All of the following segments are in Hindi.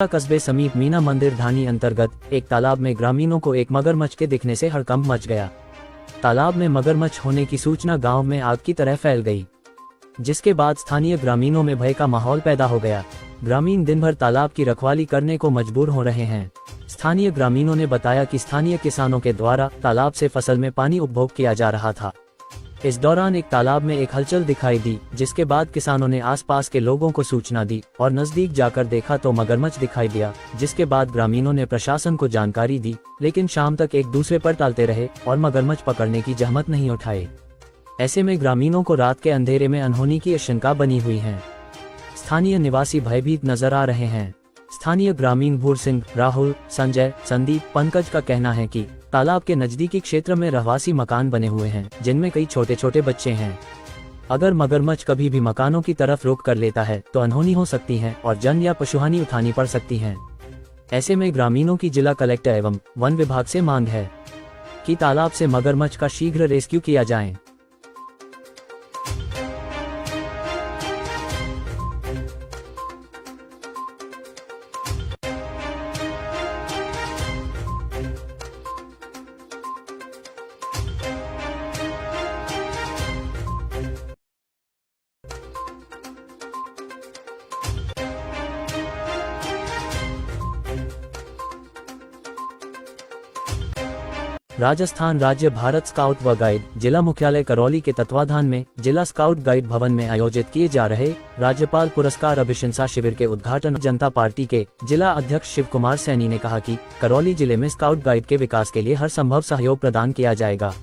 कस्बे समीप मीना मंदिर धानी अंतर्गत एक तालाब में ग्रामीणों को एक मगरमच्छ के दिखने से हड़कंप मच गया। तालाब में मगरमच्छ होने की सूचना गांव में आग की तरह फैल गई, जिसके बाद स्थानीय ग्रामीणों में भय का माहौल पैदा हो गया। ग्रामीण दिन भर तालाब की रखवाली करने को मजबूर हो रहे हैं। स्थानीय ग्रामीणों ने बताया कि स्थानीय किसानों के द्वारा तालाब से फसल में पानी उपभोग किया जा रहा था। इस दौरान एक तालाब में एक हलचल दिखाई दी, जिसके बाद किसानों ने आसपास के लोगों को सूचना दी और नजदीक जाकर देखा तो मगरमच्छ दिखाई दिया। जिसके बाद ग्रामीणों ने प्रशासन को जानकारी दी, लेकिन शाम तक एक दूसरे पर टालते रहे और मगरमच्छ पकड़ने की जहमत नहीं उठाई। ऐसे में ग्रामीणों को रात के अंधेरे में अनहोनी की आशंका बनी हुई है। स्थानीय निवासी भयभीत नजर आ रहे हैं। स्थानीय ग्रामीण भूर सिंह, राहुल, संजय, संदीप, पंकज का कहना है कि तालाब के नजदीकी क्षेत्र में रहवासी मकान बने हुए हैं, जिनमें कई छोटे छोटे बच्चे हैं। अगर मगरमच्छ कभी भी मकानों की तरफ रुख कर लेता है तो अनहोनी हो सकती है और जन या पशुहानि उठानी पड़ सकती है। ऐसे में ग्रामीणों की जिला कलेक्टर एवं वन विभाग से मांग है कि तालाब से मगरमच्छ का शीघ्र रेस्क्यू किया जाए। राजस्थान राज्य भारत स्काउट व गाइड जिला मुख्यालय करौली के तत्वाधान में जिला स्काउट गाइड भवन में आयोजित किए जा रहे राज्यपाल पुरस्कार अभिशंसा शिविर के उद्घाटन जनता पार्टी के जिला अध्यक्ष शिव कुमार सैनी ने कहा कि करौली जिले में स्काउट गाइड के विकास के लिए हर संभव सहयोग प्रदान किया जाएगा।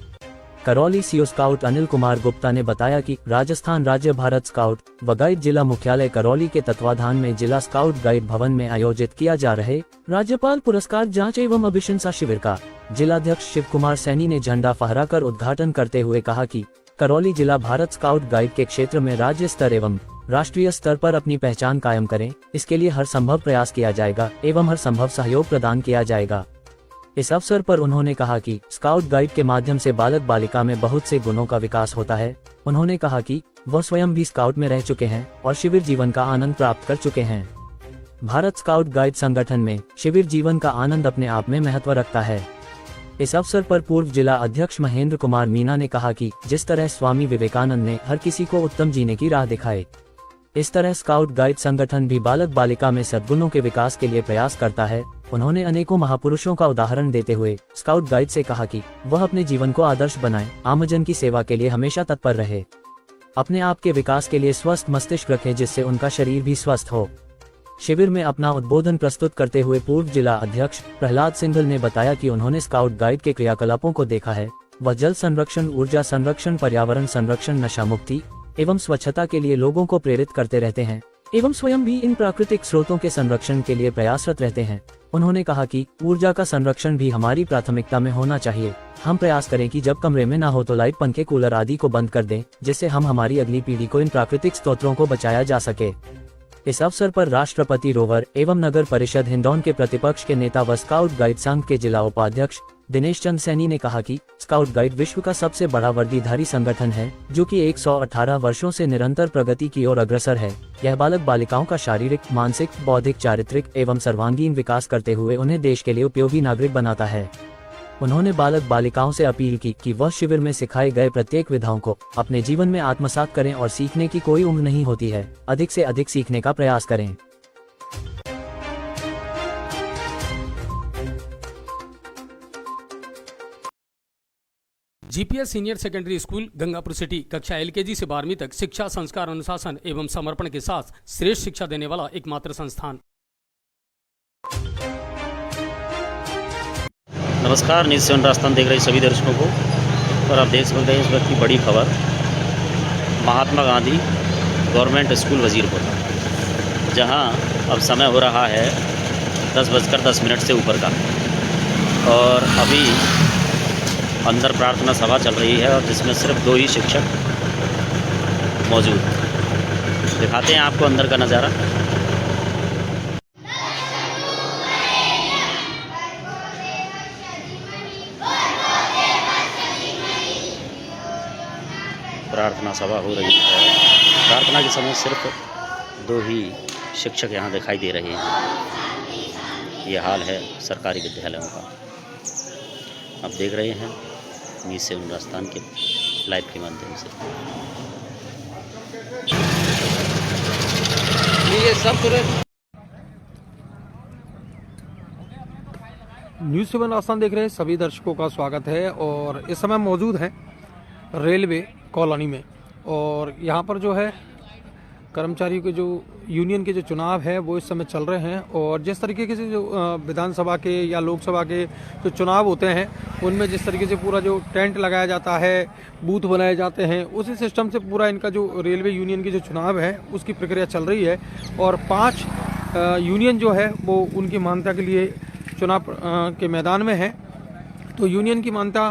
करौली सीओ स्काउट अनिल कुमार गुप्ता ने बताया कि राजस्थान राज्य भारत स्काउट व गाइड जिला मुख्यालय करौली के तत्वाधान में जिला स्काउट गाइड भवन में आयोजित किया जा रहे राज्यपाल पुरस्कार जांच एवं अभिशंसा शिविर का जिलाध्यक्ष शिव कुमार सैनी ने झंडा फहराकर उद्घाटन करते हुए कहा कि करौली जिला भारत स्काउट गाइड के क्षेत्र में राज्य स्तर एवं राष्ट्रीय स्तर पर अपनी पहचान कायम करें, इसके लिए हर संभव प्रयास किया जाएगा एवं हर संभव सहयोग प्रदान किया जाएगा। इस अवसर पर उन्होंने कहा कि स्काउट गाइड के माध्यम से बालक बालिका में बहुत से गुणों का विकास होता है। उन्होंने कहा कि वह स्वयं भी स्काउट में रह चुके हैं और शिविर जीवन का आनंद प्राप्त कर चुके हैं। भारत स्काउट गाइड संगठन में शिविर जीवन का आनंद अपने आप में महत्व रखता है। इस अवसर पर पूर्व जिला अध्यक्ष महेंद्र कुमार मीना ने कहा कि जिस तरह स्वामी विवेकानंद ने हर किसी को उत्तम जीने की राह दिखाई, इस तरह स्काउट गाइड संगठन भी बालक बालिका में सद्गुणों के विकास के लिए प्रयास करता है। उन्होंने अनेकों महापुरुषों का उदाहरण देते हुए स्काउट गाइड से कहा कि वह अपने जीवन को आदर्श बनाए, आमजन की सेवा के लिए हमेशा तत्पर रहे, अपने आप के विकास के लिए स्वस्थ मस्तिष्क रखे, जिससे उनका शरीर भी स्वस्थ हो। शिविर में अपना उद्बोधन प्रस्तुत करते हुए पूर्व जिला अध्यक्ष प्रहलाद सिंघल ने बताया कि उन्होंने स्काउट गाइड के क्रियाकलापों को देखा है। वह जल संरक्षण, ऊर्जा संरक्षण, पर्यावरण संरक्षण, नशा मुक्ति एवं स्वच्छता के लिए लोगों को प्रेरित करते रहते हैं एवं स्वयं भी इन प्राकृतिक स्रोतों के संरक्षण के लिए प्रयासरत रहते हैं। उन्होंने कहा कि ऊर्जा का संरक्षण भी हमारी प्राथमिकता में होना चाहिए। हम प्रयास करें कि जब कमरे में ना हो तो लाइट, पंखे, कूलर आदि को बंद कर दें, जिससे हम हमारी अगली पीढ़ी को इन प्राकृतिक स्रोतों को बचाया जा सके। इस अवसर पर राष्ट्रपति रोवर एवं नगर परिषद हिंडौन के प्रतिपक्ष के नेता व स्काउट गाइड संघ के जिला उपाध्यक्ष दिनेश चंद सैनी ने कहा कि स्काउट गाइड विश्व का सबसे बड़ा वर्दीधारी संगठन है, जो कि 118 वर्षों से निरंतर प्रगति की ओर अग्रसर है। यह बालक बालिकाओं का शारीरिक, मानसिक, बौद्धिक, चारित्रिक एवं सर्वांगीण विकास करते हुए उन्हें देश के लिए उपयोगी नागरिक बनाता है। उन्होंने बालक बालिकाओं से अपील की कि वह शिविर में सिखाए गए प्रत्येक विधाओं को अपने जीवन में आत्मसात करें और सीखने की कोई उम्र नहीं होती है, अधिक से अधिक सीखने का प्रयास करें। GPS senior secondary school Gangapur city कक्षा एलकेजी से 12वीं तक शिक्षा, संस्कार, अनुशासन एवं समर्पण के साथ श्रेष्ठ शिक्षा देने वाला एकमात्र संस्थान। नमस्कार, न्यूज़ 7 राजस्थान देख रहे सभी दर्शकों को। और आप देख सकते हैं इस वक्त की बड़ी खबर, महात्मा गांधी गवर्नमेंट स्कूल वजीरपुर, जहां अब समय हो रहा है 10:10 से ऊपर का, और अभी अंदर प्रार्थना सभा चल रही है और जिसमें सिर्फ 2 ही शिक्षक मौजूद। दिखाते हैं आपको अंदर का नज़ारा। प्रार्थना सभा हो रही है। प्रार्थना के समय सिर्फ 2 ही शिक्षक यहाँ दिखाई दे रहे हैं। ये हाल है सरकारी विद्यालयों का। आप देख रहे हैं न्यूज़ 7 राजस्थान के लाइव के माध्यम से। ये सब न्यूज़ 7 राजस्थान देख रहे हैं सभी दर्शकों का स्वागत है। और इस समय मौजूद हैं रेलवे कॉलोनी में, और यहाँ पर जो है कर्मचारियों के जो यूनियन के जो चुनाव है वो इस समय चल रहे हैं। और जिस तरीके से जो विधानसभा के या लोकसभा के जो चुनाव होते हैं उनमें जिस तरीके से पूरा जो टेंट लगाया जाता है, बूथ बनाए जाते हैं, उसी सिस्टम से पूरा इनका जो रेलवे यूनियन की जो चुनाव है उसकी प्रक्रिया चल रही है। और 5 यूनियन जो है वो उनकी मान्यता के लिए चुनाव के मैदान में है। तो यूनियन की मान्यता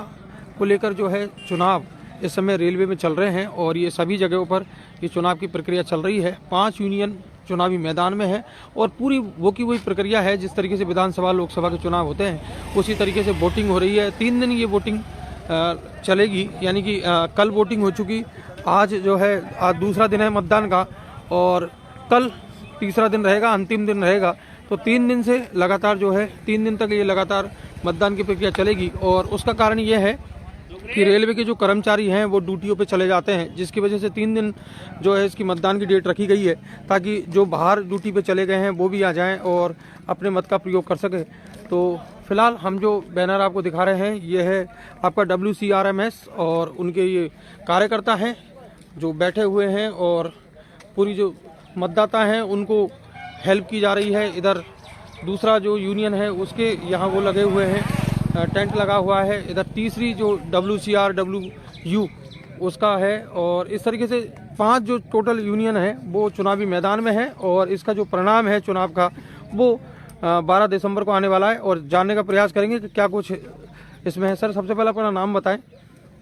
को लेकर जो है चुनाव इस समय रेलवे में चल रहे हैं और ये सभी जगहों पर ये चुनाव की प्रक्रिया चल रही है। 5 यूनियन चुनावी मैदान में है और पूरी वो की वही प्रक्रिया है जिस तरीके से विधानसभा लोकसभा के चुनाव होते हैं उसी तरीके से वोटिंग हो रही है। 3 दिन ये वोटिंग चलेगी, यानी कि कल वोटिंग हो चुकी, आज जो है आज दूसरा दिन है मतदान का और कल तीसरा दिन रहेगा, अंतिम दिन रहेगा। तो 3 दिन से लगातार जो है 3 दिन तक ये लगातार मतदान की प्रक्रिया चलेगी। और उसका कारण ये है कि रेलवे के जो कर्मचारी हैं वो ड्यूटियों पे चले जाते हैं, जिसकी वजह से 3 दिन जो है इसकी मतदान की डेट रखी गई है ताकि जो बाहर ड्यूटी पे चले गए हैं वो भी आ जाएं और अपने मत का प्रयोग कर सकें। तो फिलहाल हम जो बैनर आपको दिखा रहे हैं ये है आपका WCRMS और उनके ये कार्यकर्ता हैं जो बैठे हुए हैं और पूरी जो मतदाता हैं उनको हेल्प की जा रही है। इधर दूसरा जो यूनियन है उसके यहाँ वो लगे हुए हैं, टेंट लगा हुआ है। इधर तीसरी जो WCRWU उसका है। और इस तरीके से 5 जो टोटल यूनियन है वो चुनावी मैदान में है और इसका जो परिणाम है चुनाव का वो 12 दिसंबर को आने वाला है। और जानने का प्रयास करेंगे कि क्या कुछ इसमें है। सर, सबसे पहले अपना नाम बताएं।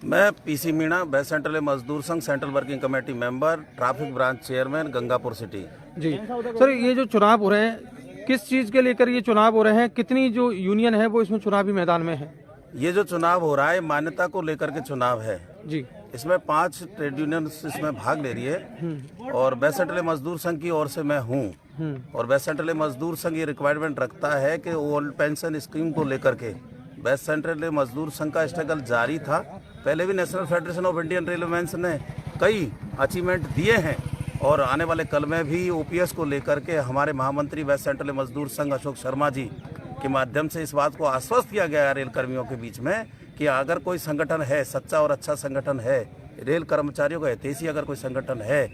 मैं PC Meena, waste central Mazdoor Sangh central working committee member, traffic branch chairman, Gangapur city. जी सर, ये जो चुनाव हो रहे हैं किस चीज़ के लेकर ये चुनाव हो रहे हैं, कितनी जो यूनियन है वो इसमें चुनावी मैदान में है? ये जो चुनाव हो रहा है मान्यता को लेकर के चुनाव है जी। इसमें 5 ट्रेड यूनियन इसमें भाग ले रही है और वेस्ट सेंट्रल मजदूर संघ की ओर से मैं हूँ। और वेस्ट सेंट्रल मजदूर संघ ये रिक्वायरमेंट रखता है कि ओल्ड पेंशन स्कीम को लेकर के वेस्ट सेंट्रल मजदूर संघ का स्ट्रगल जारी था। पहले भी national federation of Indian railwaymen's ने कई अचीवमेंट दिए हैं और आने वाले कल में भी OPS को लेकर के हमारे महामंत्री वेस्ट सेंट्रल मजदूर संघ अशोक शर्मा जी के माध्यम से इस बात को आश्वस्त किया गया है रेल कर्मियों के बीच में कि अगर कोई संगठन है, सच्चा और अच्छा संगठन है, रेल कर्मचारियों का हितैषी अगर कोई संगठन है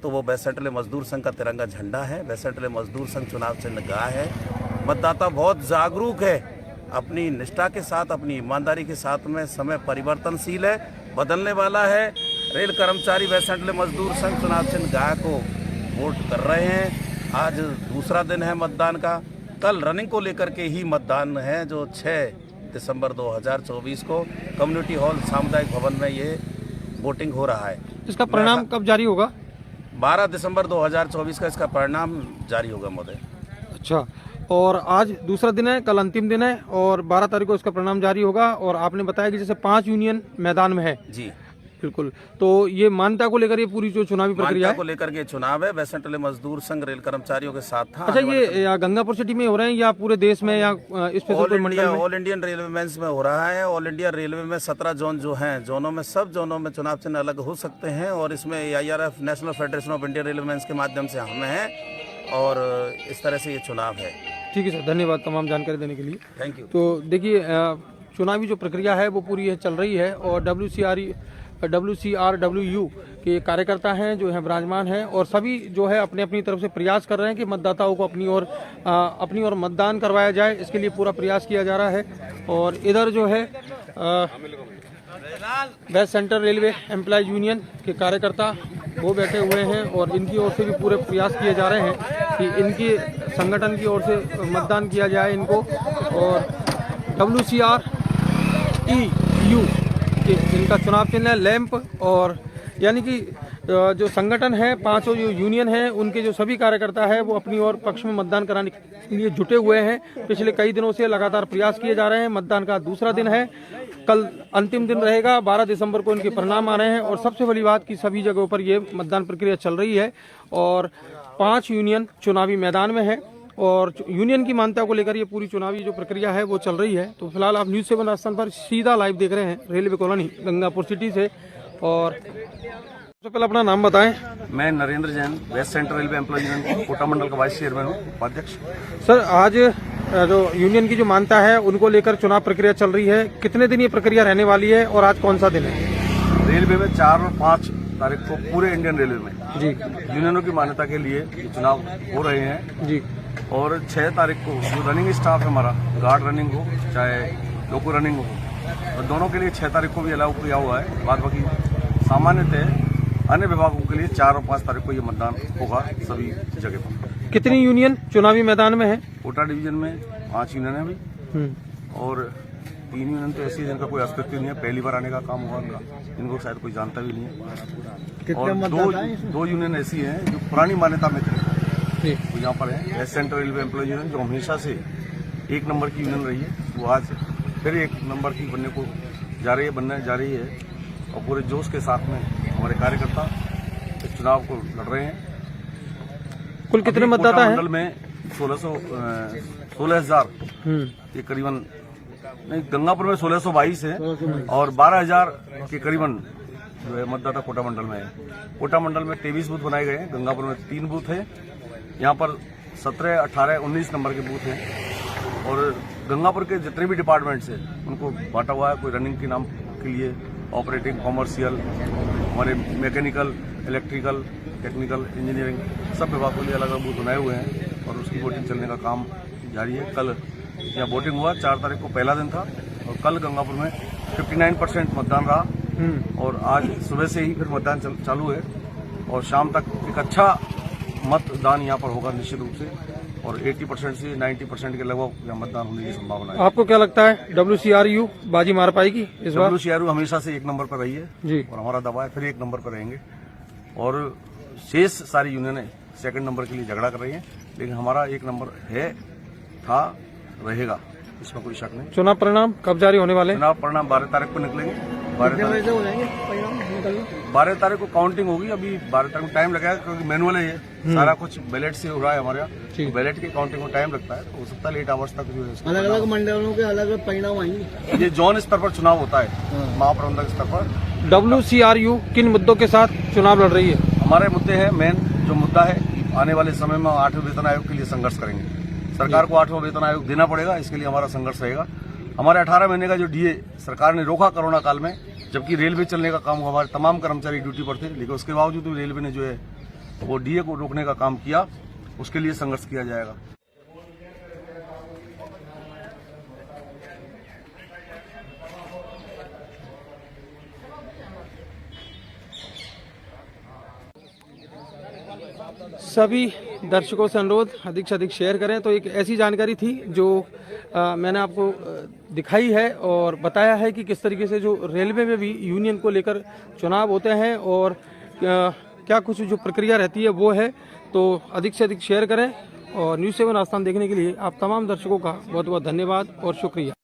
तो वो वेस्ट सेंट्रल मजदूर संघ का तिरंगा झंडा है। वेस्ट सेंट्रल मजदूर संघ चुनाव चिन्ह गाह है। मतदाता बहुत जागरूक है, अपनी निष्ठा के साथ, अपनी ईमानदारी के साथ में। समय परिवर्तनशील है, बदलने वाला है। रेल कर्मचारी वेस्ट सेंट्रल मजदूर संघ चुनाव चिन्ह गाह को वोट कर रहे हैं। आज दूसरा दिन है मतदान का। कल रनिंग को लेकर के ही मतदान है जो 6 दिसंबर 2024 को कम्युनिटी हॉल सामुदायिक भवन में ये वोटिंग हो रहा है। इसका परिणाम कब जारी होगा? 12 दिसंबर 2024 का इसका परिणाम जारी होगा महोदय। अच्छा, और आज दूसरा दिन है, कल अंतिम दिन है और 12 तारीख को इसका परिणाम जारी होगा। और आपने बताया कि जैसे 5 यूनियन मैदान में है। जी बिल्कुल, तो ये मान्यता को लेकर ये पूरी जो चुनावी प्रक्रिया है को लेकर के चुनाव है। वेस्ट सेंट्रल मजदूर संघ रेल कर्मचारियों के साथ था। अच्छा, ये या गंगापुर सिटी में हो रहे हैं या पूरे देश में या ऑल इंडियन रेलवेमेंस में हो रहा है। ऑल इंडिया रेलवे में 17 जोन जो हैं, जोनों में सब जोनों में चुनाव चिन्ह अलग हो सकते हैं और इसमें IRF national federation of Indian railwaymen's के माध्यम से हम हैं और इस तरह से ये चुनाव है। ठीक है सर, धन्यवाद तमाम जानकारी देने के लिए। Thank you. तो देखिए चुनावी जो प्रक्रिया है वो पूरी चल रही है और WCRWU के कार्यकर्ता हैं जो हैं विराजमान हैं और सभी जो है अपने अपनी तरफ से प्रयास कर रहे हैं कि मतदाताओं को अपनी ओर मतदान करवाया जाए। इसके लिए पूरा प्रयास किया जा रहा है। और इधर जो है west central railway employ union के कार्यकर्ता वो बैठे हुए हैं और इनकी ओर से भी पूरे प्रयास किए जा रहे हैं कि इनकी संगठन की ओर से मतदान किया जाए इनको। और WCREU इनका चुनाव चिन्ह है लैंप। और यानी कि जो संगठन है, 5 जो यूनियन है, उनके जो सभी कार्यकर्ता है वो अपनी ओर पक्ष में मतदान कराने के लिए जुटे हुए हैं। पिछले कई दिनों से लगातार प्रयास किए जा रहे हैं। मतदान का दूसरा दिन है, कल अंतिम दिन रहेगा। 12 दिसंबर को इनके परिणाम आ रहे हैं और सबसे बड़ी बात कि सभी जगहों पर ये मतदान प्रक्रिया चल रही है और 5 यूनियन चुनावी मैदान में है और यूनियन की मान्यता को लेकर ये पूरी चुनावी जो प्रक्रिया है वो चल रही है। तो फिलहाल आप न्यूज़ 7 राजस्थान पर सीधा लाइव देख रहे हैं रेलवे कॉलोनी गंगापुर सिटी से। और सबसे पहले अपना नाम बताएं। मैं Narendra Jain, west central railway employ union Kota मंडल का वाइस चेयरमैन हूँ, उपाध्यक्ष। सर, आज जो यूनियन की जो मान्यता है उनको लेकर चुनाव प्रक्रिया चल रही है, कितने दिन ये प्रक्रिया रहने वाली है और आज कौन सा दिन है? रेलवे में 4 और 5 तारीख को पूरे इंडियन रेलवे में जी यूनियनों की मान्यता के लिए चुनाव हो रहे हैं जी। और 6 तारीख को जो रनिंग स्टाफ है हमारा, गार्ड रनिंग हो चाहे लोको रनिंग हो, और दोनों के लिए 6 तारीख को भी अलाउ किया हुआ है। बाद बाकी सामान्यतः अन्य विभागों के लिए 4 और 5 तारीख को ये मतदान होगा सभी जगह पर। कितनी यूनियन चुनावी मैदान में है? कोटा डिवीजन में 5 यूनियन है अभी, और 3 यूनियन तो ऐसी है जिनका कोई अस्तित्व नहीं है, पहली बार आने का काम हुआ उनका, इनको शायद कोई जानता भी नहीं है। और 2 यूनियन ऐसी हैं जो पुरानी मान्यता में थी, वो यहाँ पर है। West central railway employ union जो हमेशा से 1 नंबर की यूनियन रही है, वो आज फिर 1 नंबर की बनने जा रही है और पूरे जोश के साथ में हमारे कार्यकर्ता इस चुनाव को लड़ रहे हैं। कुल कितने मतदाता हैं? मंडल में 16,000 के करीबन, नहीं, गंगापुर में 1622 है और 12,000 के करीबन जो है मतदाता कोटा मंडल में है। कोटा मंडल में 23 बूथ बनाए गए हैं, गंगापुर में 3 बूथ है, यहाँ पर 17, 18, 19 नंबर के बूथ हैं। और गंगापुर के जितने भी डिपार्टमेंट्स हैं उनको बांटा हुआ है, कोई रनिंग के नाम के लिए ऑपरेटिंग, कॉमर्शियल, हमारे मैकेनिकल, इलेक्ट्रिकल, टेक्निकल, इंजीनियरिंग, सब विभाग के लिए अलग अलग बूथ बनाए हुए हैं और उसकी वोटिंग चलने का काम जारी है। कल यहाँ वोटिंग हुआ, 4 तारीख को पहला दिन था और कल गंगापुर में 59% मतदान रहा और आज सुबह से ही फिर मतदान चालू है और शाम तक एक अच्छा मतदान यहाँ पर होगा निश्चित रूप से, और 80% से 90% के लगभग यहाँ मतदान होने की संभावना है। आपको क्या लगता है WCRU बाजी मार पाएगी इस बार? WCRU हमेशा से 1 नंबर पर रही है जी, और हमारा दबाव है फिर 1 नंबर पर रहेंगे। और शेष सारी यूनियनें 2nd नंबर के लिए झगड़ा कर रही हैं, लेकिन हमारा 1 नंबर है, था, रहेगा, इसमें कोई शक नहीं। चुनाव परिणाम कब जारी होने वाले? चुनाव परिणाम 12 तारीख को निकलेंगे। 12 तारीख को काउंटिंग होगी। अभी 12 तारीख को टाइम लगेगा क्योंकि मैनुअल है, ये सारा कुछ बैलेट से हो रहा है हमारे यहाँ, तो बैलेट की काउंटिंग में टाइम लगता है, तो हो सकता है लेट आवर्स तक जो है अलग अलग मंडलों के अलग अलग परिणाम आएंगे। ये जोन स्तर पर चुनाव होता है, महाप्रबंधक स्तर पर। WCRU किन मुद्दों के साथ चुनाव लड़ रही है? हमारे मुद्दे हैं, मेन जो मुद्दा है, आने वाले समय में 8वें वेतन आयोग के लिए संघर्ष करेंगे। सरकार को 8वां वेतन आयोग देना पड़ेगा, इसके लिए हमारा संघर्ष रहेगा। हमारे 18 महीने का जो DA सरकार ने रोका कोरोना काल में, जबकि रेलवे चलने का काम हुआ, हमारे तमाम कर्मचारी ड्यूटी पर थे, लेकिन उसके बावजूद भी रेलवे ने जो है वो DA को रोकने का काम किया, उसके लिए संघर्ष किया जाएगा। सभी दर्शकों से अनुरोध अधिक से अधिक शेयर करें। तो एक ऐसी जानकारी थी जो मैंने आपको दिखाई है और बताया है कि किस तरीके से जो रेलवे में भी यूनियन को लेकर चुनाव होते हैं और क्या कुछ जो प्रक्रिया रहती है वो है। तो अधिक से अधिक शेयर करें और न्यूज़ 7 राजस्थान देखने के लिए आप तमाम दर्शकों का बहुत बहुत धन्यवाद और शुक्रिया।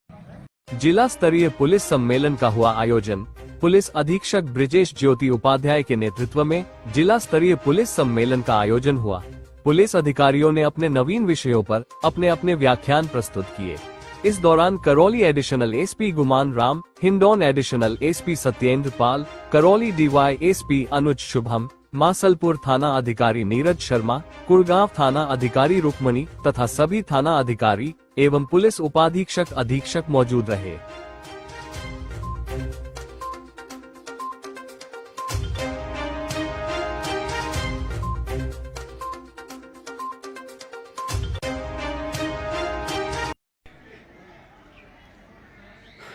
जिला स्तरीय पुलिस सम्मेलन का हुआ आयोजन। पुलिस अधीक्षक ब्रिजेश ज्योति उपाध्याय के नेतृत्व में जिला स्तरीय पुलिस सम्मेलन का आयोजन हुआ। पुलिस अधिकारियों ने अपने नवीन विषयों पर अपने अपने व्याख्यान प्रस्तुत किए। इस दौरान करौली एडिशनल SP गुमान राम, हिंडौन एडिशनल SP सत्येंद्र पाल, करौली DY SP अनुज शुभम, मासलपुर थाना अधिकारी नीरज शर्मा, कुड़गांव थाना अधिकारी रुक्मणी तथा सभी थाना अधिकारी एवं पुलिस उपाधीक्षक अधीक्षक मौजूद रहे।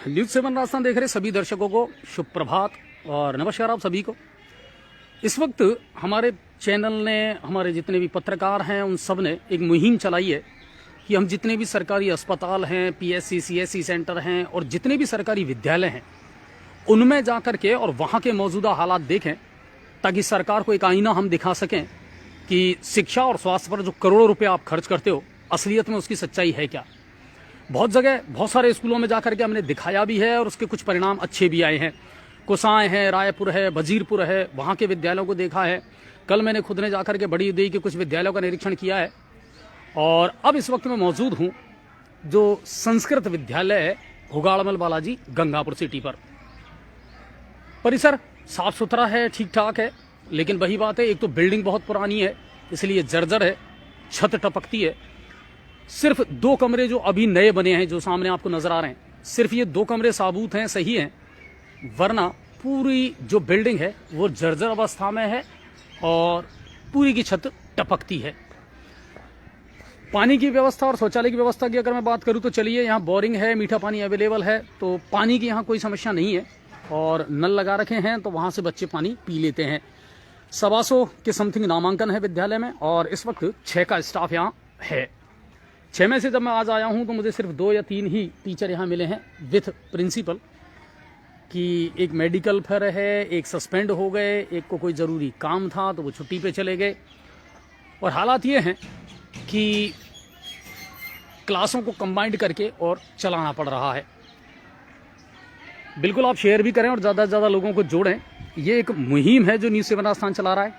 न्यूज़ 7 राजस्थान देख रहे सभी दर्शकों को शुभ प्रभात और नमस्कार आप सभी को। इस वक्त हमारे चैनल ने, हमारे जितने भी पत्रकार हैं उन सब ने एक मुहिम चलाई है कि हम जितने भी सरकारी अस्पताल हैं, PSC CSC सेंटर हैं और जितने भी सरकारी विद्यालय हैं उनमें जा कर के और वहाँ के मौजूदा हालात देखें, ताकि सरकार को एक आईना हम दिखा सकें कि शिक्षा और स्वास्थ्य पर जो करोड़ों रुपए आप खर्च करते हो असलियत में उसकी सच्चाई है क्या। बहुत जगह बहुत सारे स्कूलों में जाकर के हमने दिखाया भी है और उसके कुछ परिणाम अच्छे भी आए हैं। कुसाएं है, रायपुर है, वजीरपुर है, वहाँ के विद्यालयों को देखा है। कल मैंने खुद ने जाकर के बड़ी उदय के कुछ विद्यालयों का निरीक्षण किया है और अब इस वक्त मैं मौजूद हूँ जो संस्कृत विद्यालय है हुगाड़मल बालाजी गंगापुर सिटी पर। परिसर साफ सुथरा है, ठीक ठाक है, लेकिन वही बात है, एक तो बिल्डिंग बहुत पुरानी है इसलिए जर्जर है, छत टपकती है। सिर्फ 2 कमरे जो अभी नए बने हैं जो सामने आपको नजर आ रहे हैं, सिर्फ ये 2 कमरे साबूत हैं, सही हैं, वरना पूरी जो बिल्डिंग है वो जर्जर अवस्था में है और पूरी की छत टपकती है। पानी की व्यवस्था और शौचालय की व्यवस्था की अगर मैं बात करूं तो चलिए, यहाँ बोरिंग है, मीठा पानी अवेलेबल है, तो पानी की यहाँ कोई समस्या नहीं है और नल लगा रखे हैं तो वहाँ से बच्चे पानी पी लेते हैं। 125 के समथिंग नामांकन है विद्यालय में और इस वक्त 6 का स्टाफ यहाँ है। 6 में से जब मैं आज आया हूँ तो मुझे सिर्फ 2 या 3 ही टीचर यहाँ मिले हैं विथ प्रिंसिपल, कि एक मेडिकल पर है, एक सस्पेंड हो गए, एक को कोई ज़रूरी काम था तो वो छुट्टी पे चले गए। और हालात ये हैं कि क्लासों को कंबाइंड करके और चलाना पड़ रहा है। बिल्कुल आप शेयर भी करें और ज़्यादा से ज़्यादा लोगों को जोड़ें। ये एक मुहिम है जो न्यूज़ 7 राजस्थान चला रहा है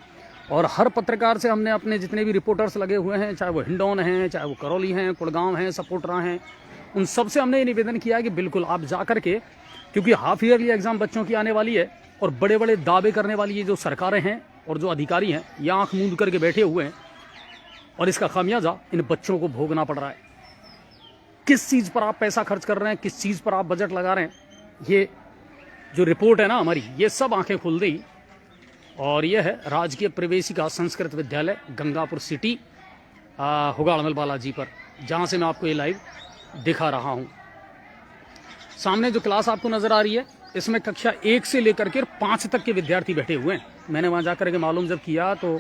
और हर पत्रकार से हमने अपने जितने भी रिपोर्टर्स लगे हुए हैं, चाहे वो हिंडौन हैं, चाहे वो करौली हैं, कुड़गांव हैं, सपोटरा हैं, उन सब से हमने ये निवेदन किया है कि बिल्कुल आप जा कर के, क्योंकि हाफ ईयरली एग्ज़ाम बच्चों की आने वाली है और बड़े बड़े दावे करने वाली ये जो सरकारें हैं और जो अधिकारी हैं ये आँख मूंद करके बैठे हुए हैं और इसका खामियाजा इन बच्चों को भोगना पड़ रहा है। किस चीज़ पर आप पैसा खर्च कर रहे हैं, किस चीज़ पर आप बजट लगा रहे हैं, ये जो रिपोर्ट है ना हमारी, ये सब आंखें खुल दी। और ये है राजकीय प्रवेशिका संस्कृत विद्यालय गंगापुर सिटी हुगाड़मल बालाजी पर, जहाँ से मैं आपको ये लाइव दिखा रहा हूँ। सामने जो क्लास आपको नज़र आ रही है इसमें कक्षा 1 से लेकर के 5 तक के विद्यार्थी बैठे हुए हैं। मैंने वहाँ जाकर के मालूम जब किया तो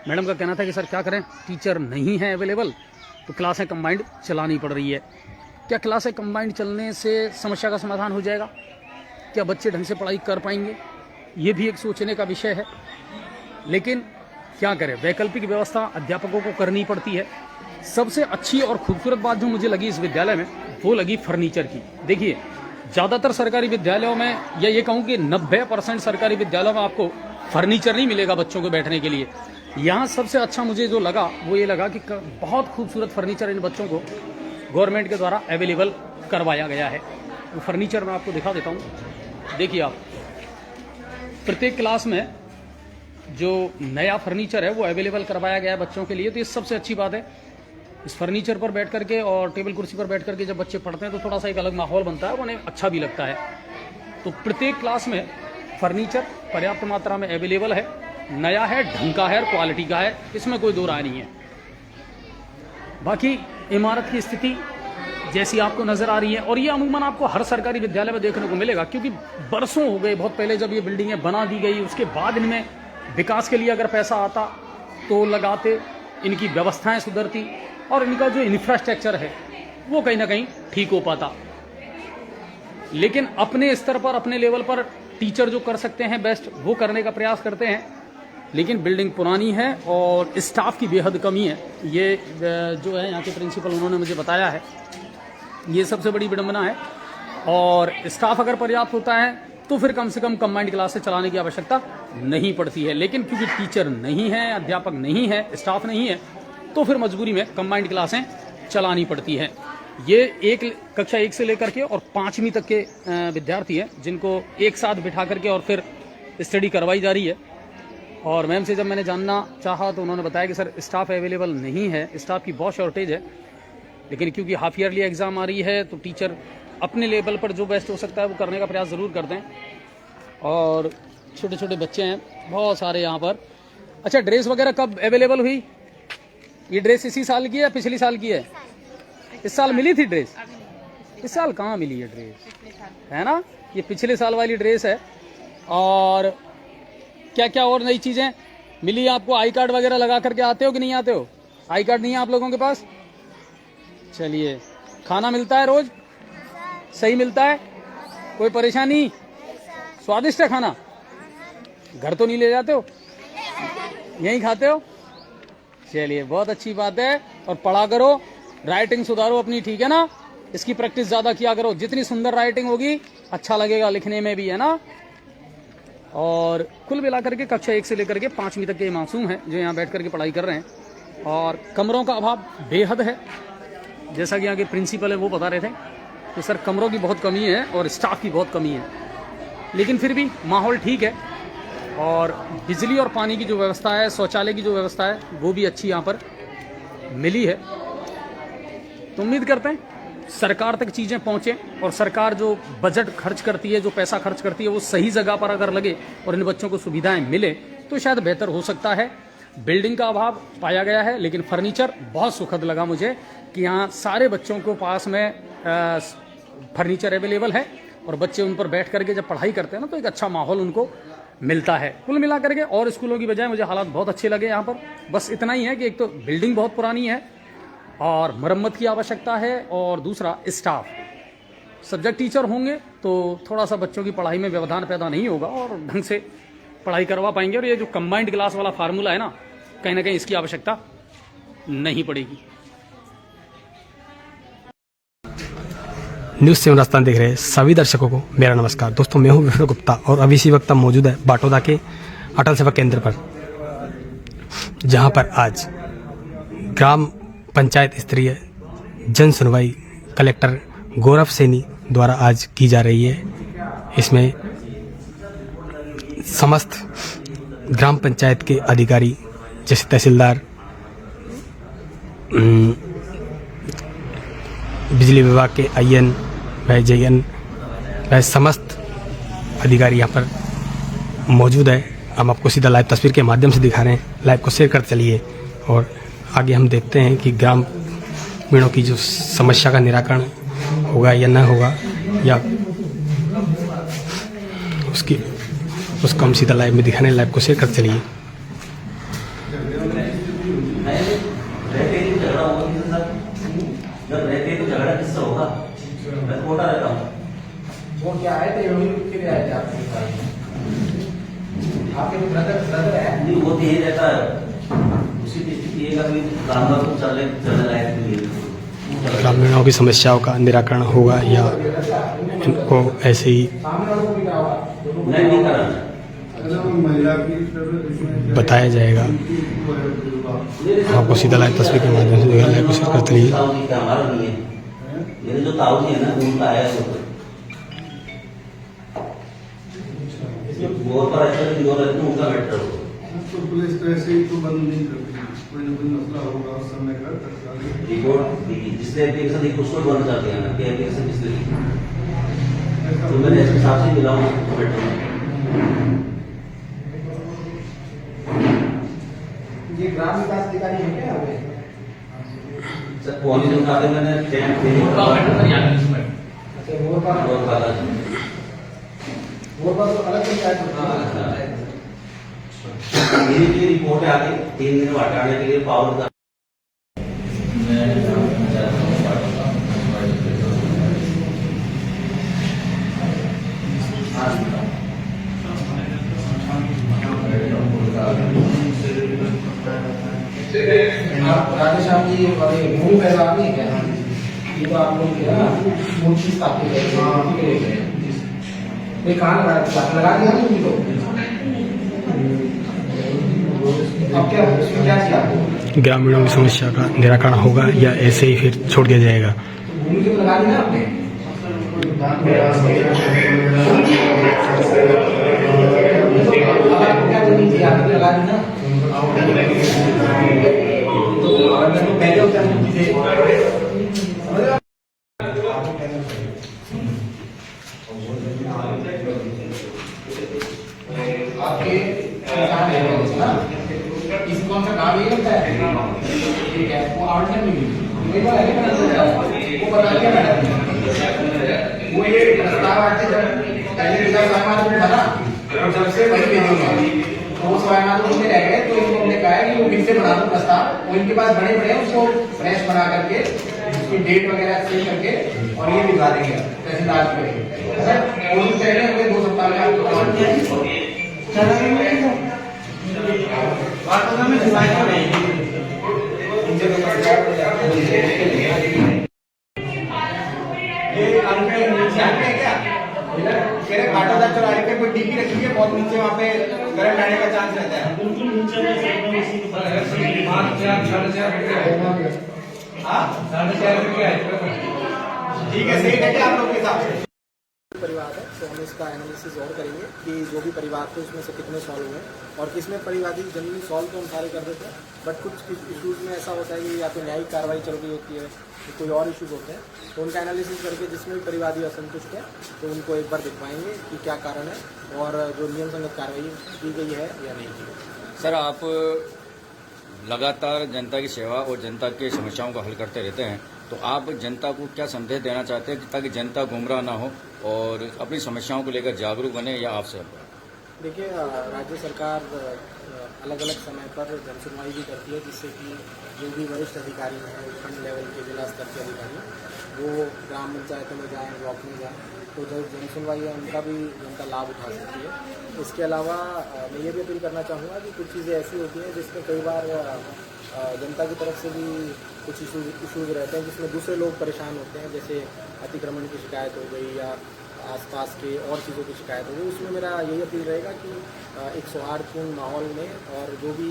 मैडम का कहना था कि सर क्या करें, टीचर नहीं है अवेलेबल, तो क्लासें कंबाइंड चलानी पड़ रही है। क्या क्लासें कंबाइंड चलने से समस्या का समाधान हो जाएगा? क्या बच्चे ढंग से पढ़ाई कर पाएंगे? ये भी एक सोचने का विषय है। लेकिन क्या करें, वैकल्पिक व्यवस्था अध्यापकों को करनी पड़ती है। सबसे अच्छी और खूबसूरत बात जो मुझे लगी इस विद्यालय में वो लगी फर्नीचर की। देखिए, ज़्यादातर सरकारी विद्यालयों में, या ये कहूँ कि 90% सरकारी विद्यालयों में आपको फर्नीचर नहीं मिलेगा बच्चों को बैठने के लिए। यहाँ सबसे अच्छा मुझे जो लगा वो ये लगा कि बहुत खूबसूरत फर्नीचर इन बच्चों को गवर्नमेंट के द्वारा अवेलेबल करवाया गया है। वो फर्नीचर मैं आपको दिखा देता हूँ। देखिए आप, प्रत्येक क्लास में जो नया फर्नीचर है वो अवेलेबल करवाया गया है बच्चों के लिए, तो ये सबसे अच्छी बात है। इस फर्नीचर पर बैठ करके और टेबल कुर्सी पर बैठ करके जब बच्चे पढ़ते हैं तो थोड़ा सा एक अलग माहौल बनता है, उन्हें अच्छा भी लगता है। तो प्रत्येक क्लास में फर्नीचर पर्याप्त मात्रा में अवेलेबल है, नया है, ढंग का है, क्वालिटी का है, इसमें कोई दो राय नहीं है। बाकी इमारत की स्थिति जैसी आपको नजर आ रही है, और ये अमूमन आपको हर सरकारी विद्यालय में देखने को मिलेगा, क्योंकि बरसों हो गए, बहुत पहले जब ये बिल्डिंगें बना दी गई, उसके बाद इनमें विकास के लिए अगर पैसा आता तो लगाते, इनकी व्यवस्थाएं सुधरती और इनका जो इंफ्रास्ट्रक्चर है वो कहीं ना कहीं ठीक हो पाता। लेकिन अपने स्तर पर, अपने लेवल पर टीचर जो कर सकते हैं बेस्ट वो करने का प्रयास करते हैं, लेकिन बिल्डिंग पुरानी है और स्टाफ की बेहद कमी है। ये जो है यहाँ के प्रिंसिपल, उन्होंने मुझे बताया है, ये सबसे बड़ी विडंबना है। और स्टाफ अगर पर्याप्त होता है तो फिर कम से कम कंबाइंड क्लासेस चलाने की आवश्यकता नहीं पड़ती है। लेकिन क्योंकि टीचर नहीं है, अध्यापक नहीं है, स्टाफ नहीं है, तो फिर मजबूरी में कंबाइंड क्लासें चलानी पड़ती हैं। ये कक्षा 1 से लेकर के और 5वीं तक के विद्यार्थी हैं जिनको एक साथ बिठा करके और फिर स्टडी करवाई जा रही है। और मैम से जब मैंने जानना चाहा तो उन्होंने बताया कि सर स्टाफ अवेलेबल नहीं है, स्टाफ की बहुत शॉर्टेज है, लेकिन क्योंकि हाफ ईयरली एग्ज़ाम आ रही है तो टीचर अपने लेवल पर जो बेस्ट हो सकता है वो करने का प्रयास ज़रूर करते हैं। और छोटे छोटे बच्चे हैं बहुत सारे यहाँ पर। अच्छा, ड्रेस वगैरह कब अवेलेबल हुई? ये ड्रेस इसी साल की है, पिछली साल की है? इस साल मिली थी ड्रेस? इस साल कहाँ मिली है ड्रेस, है ना? ये पिछले साल वाली ड्रेस है। और क्या क्या और नई चीज़ें मिली आपको? आई कार्ड वगैरह लगा करके आते हो कि नहीं आते हो? आई कार्ड नहीं है आप लोगों के पास? चलिए, खाना मिलता है रोज? सही मिलता है? कोई परेशानी? स्वादिष्ट है खाना? घर तो नहीं ले जाते हो, यहीं खाते हो? चलिए, बहुत अच्छी बात है। और पढ़ा करो, राइटिंग सुधारो अपनी, ठीक है ना? इसकी प्रैक्टिस ज़्यादा किया करो, जितनी सुंदर राइटिंग होगी अच्छा लगेगा लिखने में भी, है ना? और कुल मिलाकर के कक्षा 1 से लेकर के 5वीं तक के मासूम हैं जो यहाँ बैठ करके पढ़ाई कर रहे हैं। और कमरों का अभाव बेहद है। जैसा कि यहाँ के प्रिंसिपल है वो बता रहे थे कि सर कमरों की बहुत कमी है और स्टाफ की बहुत कमी है, लेकिन फिर भी माहौल ठीक है और बिजली और पानी की जो व्यवस्था है, शौचालय की जो व्यवस्था है वो भी अच्छी यहाँ पर मिली है। तो उम्मीद करते हैं सरकार तक चीज़ें पहुँचें और सरकार जो बजट खर्च करती है, जो पैसा खर्च करती है, वो सही जगह पर अगर लगे और इन बच्चों को सुविधाएं मिले तो शायद बेहतर हो सकता है। बिल्डिंग का अभाव पाया गया है, लेकिन फर्नीचर बहुत सुखद लगा मुझे कि यहाँ सारे बच्चों को पास में फर्नीचर अवेलेबल है और बच्चे उन पर बैठ करके जब पढ़ाई करते हैं ना तो एक अच्छा माहौल उनको मिलता है। कुल मिला करके और स्कूलों की बजाय मुझे हालात बहुत अच्छे लगे यहाँ पर। बस इतना ही है कि एक तो बिल्डिंग बहुत पुरानी है और मरम्मत की आवश्यकता है, और दूसरा स्टाफ, सब्जेक्ट टीचर होंगे तो थोड़ा सा बच्चों की पढ़ाई में व्यवधान पैदा नहीं होगा और ढंग से पढ़ाई करवा पाएंगे। और ये जो कंबाइंड क्लास वाला फार्मूला है ना कहीं इसकी आवश्यकता नहीं पड़ेगी। न्यूज़ 7 राजस्थान देख रहे सभी दर्शकों को मेरा नमस्कार। दोस्तों, मैं हूं विष्णु गुप्ता और अभी इसी वक्त मौजूद है बाटोदा के अटल सेवा केंद्र पर, जहां पर आज ग्राम पंचायत स्तरीय जन सुनवाई कलेक्टर गौरव सैनी द्वारा आज की जा रही है। इसमें समस्त ग्राम पंचायत के अधिकारी जैसे तहसीलदार, बिजली विभाग के IN व JN व समस्त अधिकारी यहाँ पर मौजूद है। हम आपको सीधा लाइव तस्वीर के माध्यम से दिखा रहे हैं। लाइव को शेयर करते चलिए और आगे हम देखते हैं कि ग्रामीणों की जो समस्या का निराकरण होगा या न होगा, या उसको हम सीधा लाइव में दिखाने। लाइव को शेयर करते चलिए। वो क्या आए थे, के लिए आए थे आपके ब्रदर है? नहीं, वो तो यही रहता है, उसी की स्थिति है कि काम तो चलने लायक नहीं है। ग्रामीणों की समस्याओं का निराकरण होगा या इनको ऐसे ही नहीं करा बताया जाएगा। आपको सीधा लाइव तस्वीर के माध्यम से देखा, लाइव को शेयर करते रहिए। हमारा नहीं है, ये जो ताऊ जी है ना उनका आया बहुत पर उनका मैटर हो तो पुलिस तो ऐसे ही तो बंद नहीं करती, कोई ना कोई मसला होगा उस समय का तत्काल रिपोर्ट जिससे एप्लीकेशन देखो उसको बंद कर दिया ना कि एप्लीकेशन किसने, तो मैंने इसके हिसाब से मिला हूँ मैटर में। ये ग्राम विकास अधिकारी है क्या? सर कौन से उठाते मैंने टेंट दे वो तो अलग पंचायत मेरी लिए रिपोर्ट है आगे 3 दिन हटाने के लिए पावर का राधेश्याम जी मूव करवा नहीं क्या? ये तो आप लोग मूर्ति स्थापित है, कहाँ लगा दिया मूर्ति को? अब क्या किया? ग्रामीणों की समस्या का निराकरण होगा या ऐसे ही फिर छोड़ दिया जाएगा? मूर्ति को लगा दी ना आपने? लगा दी ना, तो पहले होता है आपके इस कौन सा काम ये होता है, ठीक है, वो आउटलाइन में वो बता दिया मैडम, वो ये प्रस्ताव आते जब पहले विकास समाज में बना और जब से वही भेजूंगा तो वो स्वायमात उसमें रह गए, तो इनको हमने कहा है कि वो फिर से बना दो प्रस्ताव। वो इनके पास बड़े बड़े उसको फ्रेश बना करके उसकी डेट वगैरह सेव करके और ये भिजवा देंगे तहसीलदार को। और पहले हुए 2 सप्ताह में आपको कोई डीपी रखी है बहुत नीचे वहाँ पे करंट आने का चांस रहता है। ठीक है, सही है आप लोग के हिसाब से। परिवार है तो हम इसका एनालिसिस और करेंगे कि जो भी परिवार थे उसमें से कितने सॉल्व हुए और किसमें परिवादी जनरली सॉल्व तो हम सारे कर देते हैं, बट कुछ इशूज़ में ऐसा होता है कि या तो न्यायिक कार्रवाई चल रही होती है, तो कोई और इशूज़ होते हैं, तो उनका एनालिसिस करके जिसमें भी परिवादी असंतुष्ट है तो उनको एक बार दिखवाएंगे कि क्या कारण है और जो नियम संगत कार्रवाई की गई है या नहीं की गई। सर, आप लगातार जनता की सेवा और जनता की समस्याओं को हल करते रहते हैं, तो आप जनता को क्या संदेश देना चाहते हैं ताकि जनता गुमराह ना हो और अपनी समस्याओं को लेकर जागरूक बने, या आपसे? देखिए, राज्य सरकार अलग अलग समय पर जनसुनवाई भी करती है, जिससे कि जो भी वरिष्ठ अधिकारी हैं, खंड लेवल के जिला स्तर के अधिकारी, वो ग्राम पंचायतों में जाएँ, ब्लॉक में जाएँ, तो जो जनसुनवाई है उनका भी जनता लाभ उठा सकती है। इसके अलावा मैं ये भी अपील करना चाहूँगा कि कुछ चीज़ें ऐसी होती हैं जिसमें कई बार जनता की तरफ से भी कुछ इशूज़ रहते हैं जिसमें दूसरे लोग परेशान होते हैं, जैसे अतिक्रमण की शिकायत हो गई या आसपास के और चीज़ों की शिकायत हो गई। उसमें मेरा यही अपील रहेगा कि एक सौहार्दपूर्ण माहौल में और जो भी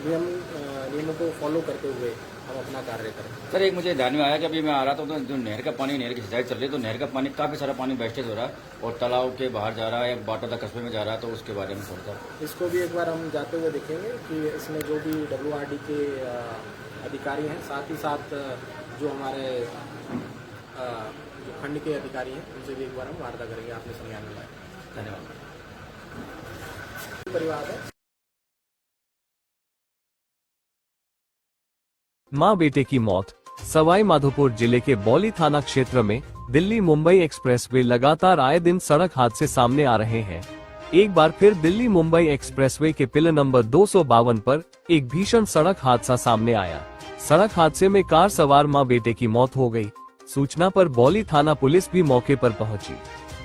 नियमों को फॉलो करते हुए हम अपना कार्य करें। सर, एक मुझे ध्यान में आया कि अभी मैं आ रहा था तो जो नहर का पानी, नहर की सिंचाई चल रही है, तो नहर का पानी काफ़ी सारा पानी वेस्टेज हो रहा है और तालाब के बाहर जा रहा है, बाटोदा कस्बे में जा रहा है, तो उसके बारे में थोड़ा सा इसको भी एक बार हम जाते हुए देखेंगे कि इसमें जो भी WRD के अधिकारी हैं, साथ ही साथ जो हमारे जो खंड के अधिकारी हैं, उनसे भी एक बार हम वार्ता करेंगे। आपने संज्ञान में लाया, धन्यवाद। परिवार है मां बेटे की मौत। सवाई माधोपुर जिले के बौली थाना क्षेत्र में दिल्ली मुंबई एक्सप्रेसवे लगातार आए दिन सड़क हादसे सामने आ रहे हैं। एक बार फिर दिल्ली मुंबई एक्सप्रेसवे के पिलर नंबर 252 पर एक भीषण सड़क हादसा सामने आया। सड़क हादसे में कार सवार मां बेटे की मौत हो गई। सूचना पर बौली थाना पुलिस भी मौके पर पहुंची।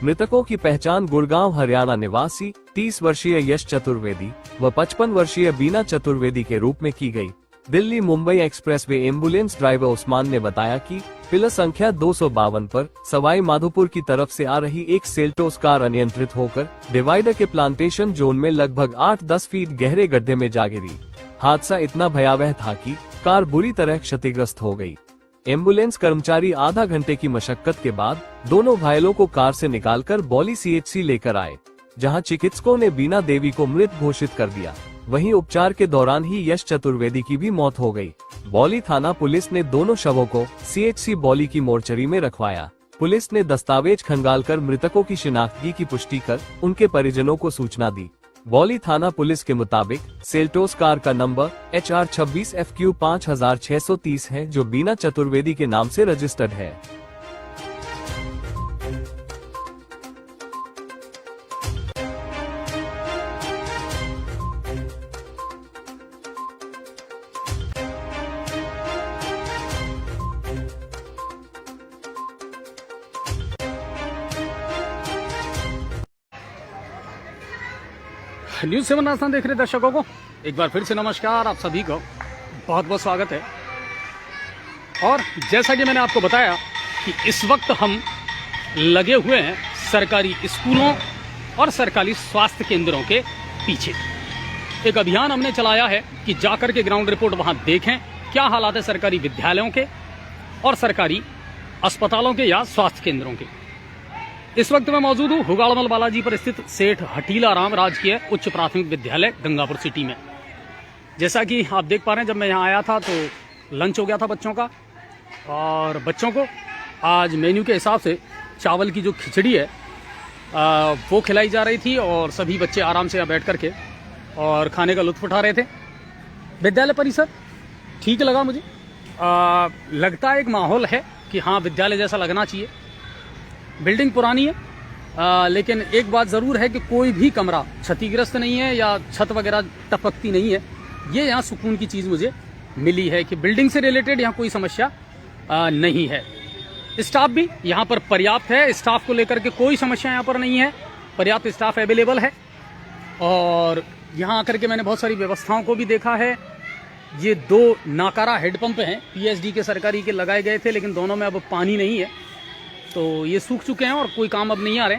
मृतकों की पहचान गुड़गांव हरियाणा निवासी 30 वर्षीय यश चतुर्वेदी व 55 वर्षीय बीना चतुर्वेदी के रूप में की गई। Delhi Mumbai expressway ambulance driver Usman ने बताया कि पिलर संख्या 252 पर सवाई माधोपुर की तरफ से आ रही एक सेल्टोस कार अनियंत्रित होकर डिवाइडर के प्लांटेशन जोन में लगभग 8-10 फीट गहरे गड्ढे में जा गिरी। हादसा इतना भयावह था कि कार बुरी तरह क्षतिग्रस्त हो गई। एम्बुलेंस कर्मचारी आधा घंटे की मशक्कत के बाद दोनों घायलों को कार से निकालकर बौली CHC लेकर आए, जहां चिकित्सकों ने बीना देवी को मृत घोषित कर दिया। वहीं उपचार के दौरान ही यश चतुर्वेदी की भी मौत हो गई। बौली थाना पुलिस ने दोनों शवों को CHC बौली की मोर्चरी में रखवाया। पुलिस ने दस्तावेज खंगालकर मृतकों की शिनाख्तगी की पुष्टि कर उनके परिजनों को सूचना दी। बौली थाना पुलिस के मुताबिक सेल्टोस कार का नंबर HR 26 FQ 5630 है, जो बीना चतुर्वेदी के नाम से रजिस्टर्ड है। न्यूज़ 7 राजस्थान देख रहे दर्शकों को एक बार फिर से नमस्कार। आप सभी को बहुत बहुत स्वागत है। और जैसा कि मैंने आपको बताया कि इस वक्त हम लगे हुए हैं सरकारी स्कूलों और सरकारी स्वास्थ्य केंद्रों के पीछे। एक अभियान हमने चलाया है कि जाकर के ग्राउंड रिपोर्ट वहां देखें क्या हालात है सरकारी विद्यालयों के और सरकारी अस्पतालों के या स्वास्थ्य केंद्रों के। इस वक्त मैं मौजूद हूँ हुगाड़मल बालाजी पर स्थित सेठ हटीला राम राजकीय उच्च प्राथमिक विद्यालय गंगापुर सिटी में। जैसा कि आप देख पा रहे हैं, जब मैं यहाँ आया था तो लंच हो गया था बच्चों का, और बच्चों को आज मेन्यू के हिसाब से चावल की जो खिचड़ी है वो खिलाई जा रही थी और सभी बच्चे आराम से यहाँ बैठ करके और खाने का लुत्फ उठा रहे थे। विद्यालय परिसर ठीक लगा मुझे। लगता है एक माहौल है कि हाँ विद्यालय जैसा लगना चाहिए। बिल्डिंग पुरानी है लेकिन एक बात ज़रूर है कि कोई भी कमरा क्षतिग्रस्त नहीं है या छत वगैरह टपकती नहीं है। ये यहाँ सुकून की चीज़ मुझे मिली है कि बिल्डिंग से रिलेटेड यहाँ कोई समस्या नहीं है। स्टाफ भी यहाँ पर पर्याप्त है। स्टाफ को लेकर के कोई समस्या यहाँ पर नहीं है, पर्याप्त स्टाफ अवेलेबल है। और यहाँ आकर के मैंने बहुत सारी व्यवस्थाओं को भी देखा है। ये 2 नाकारा हेडपंप हैं PSD के सरकारी के लगाए गए थे, लेकिन दोनों में अब पानी नहीं है तो ये सूख चुके हैं और कोई काम अब नहीं आ रहे।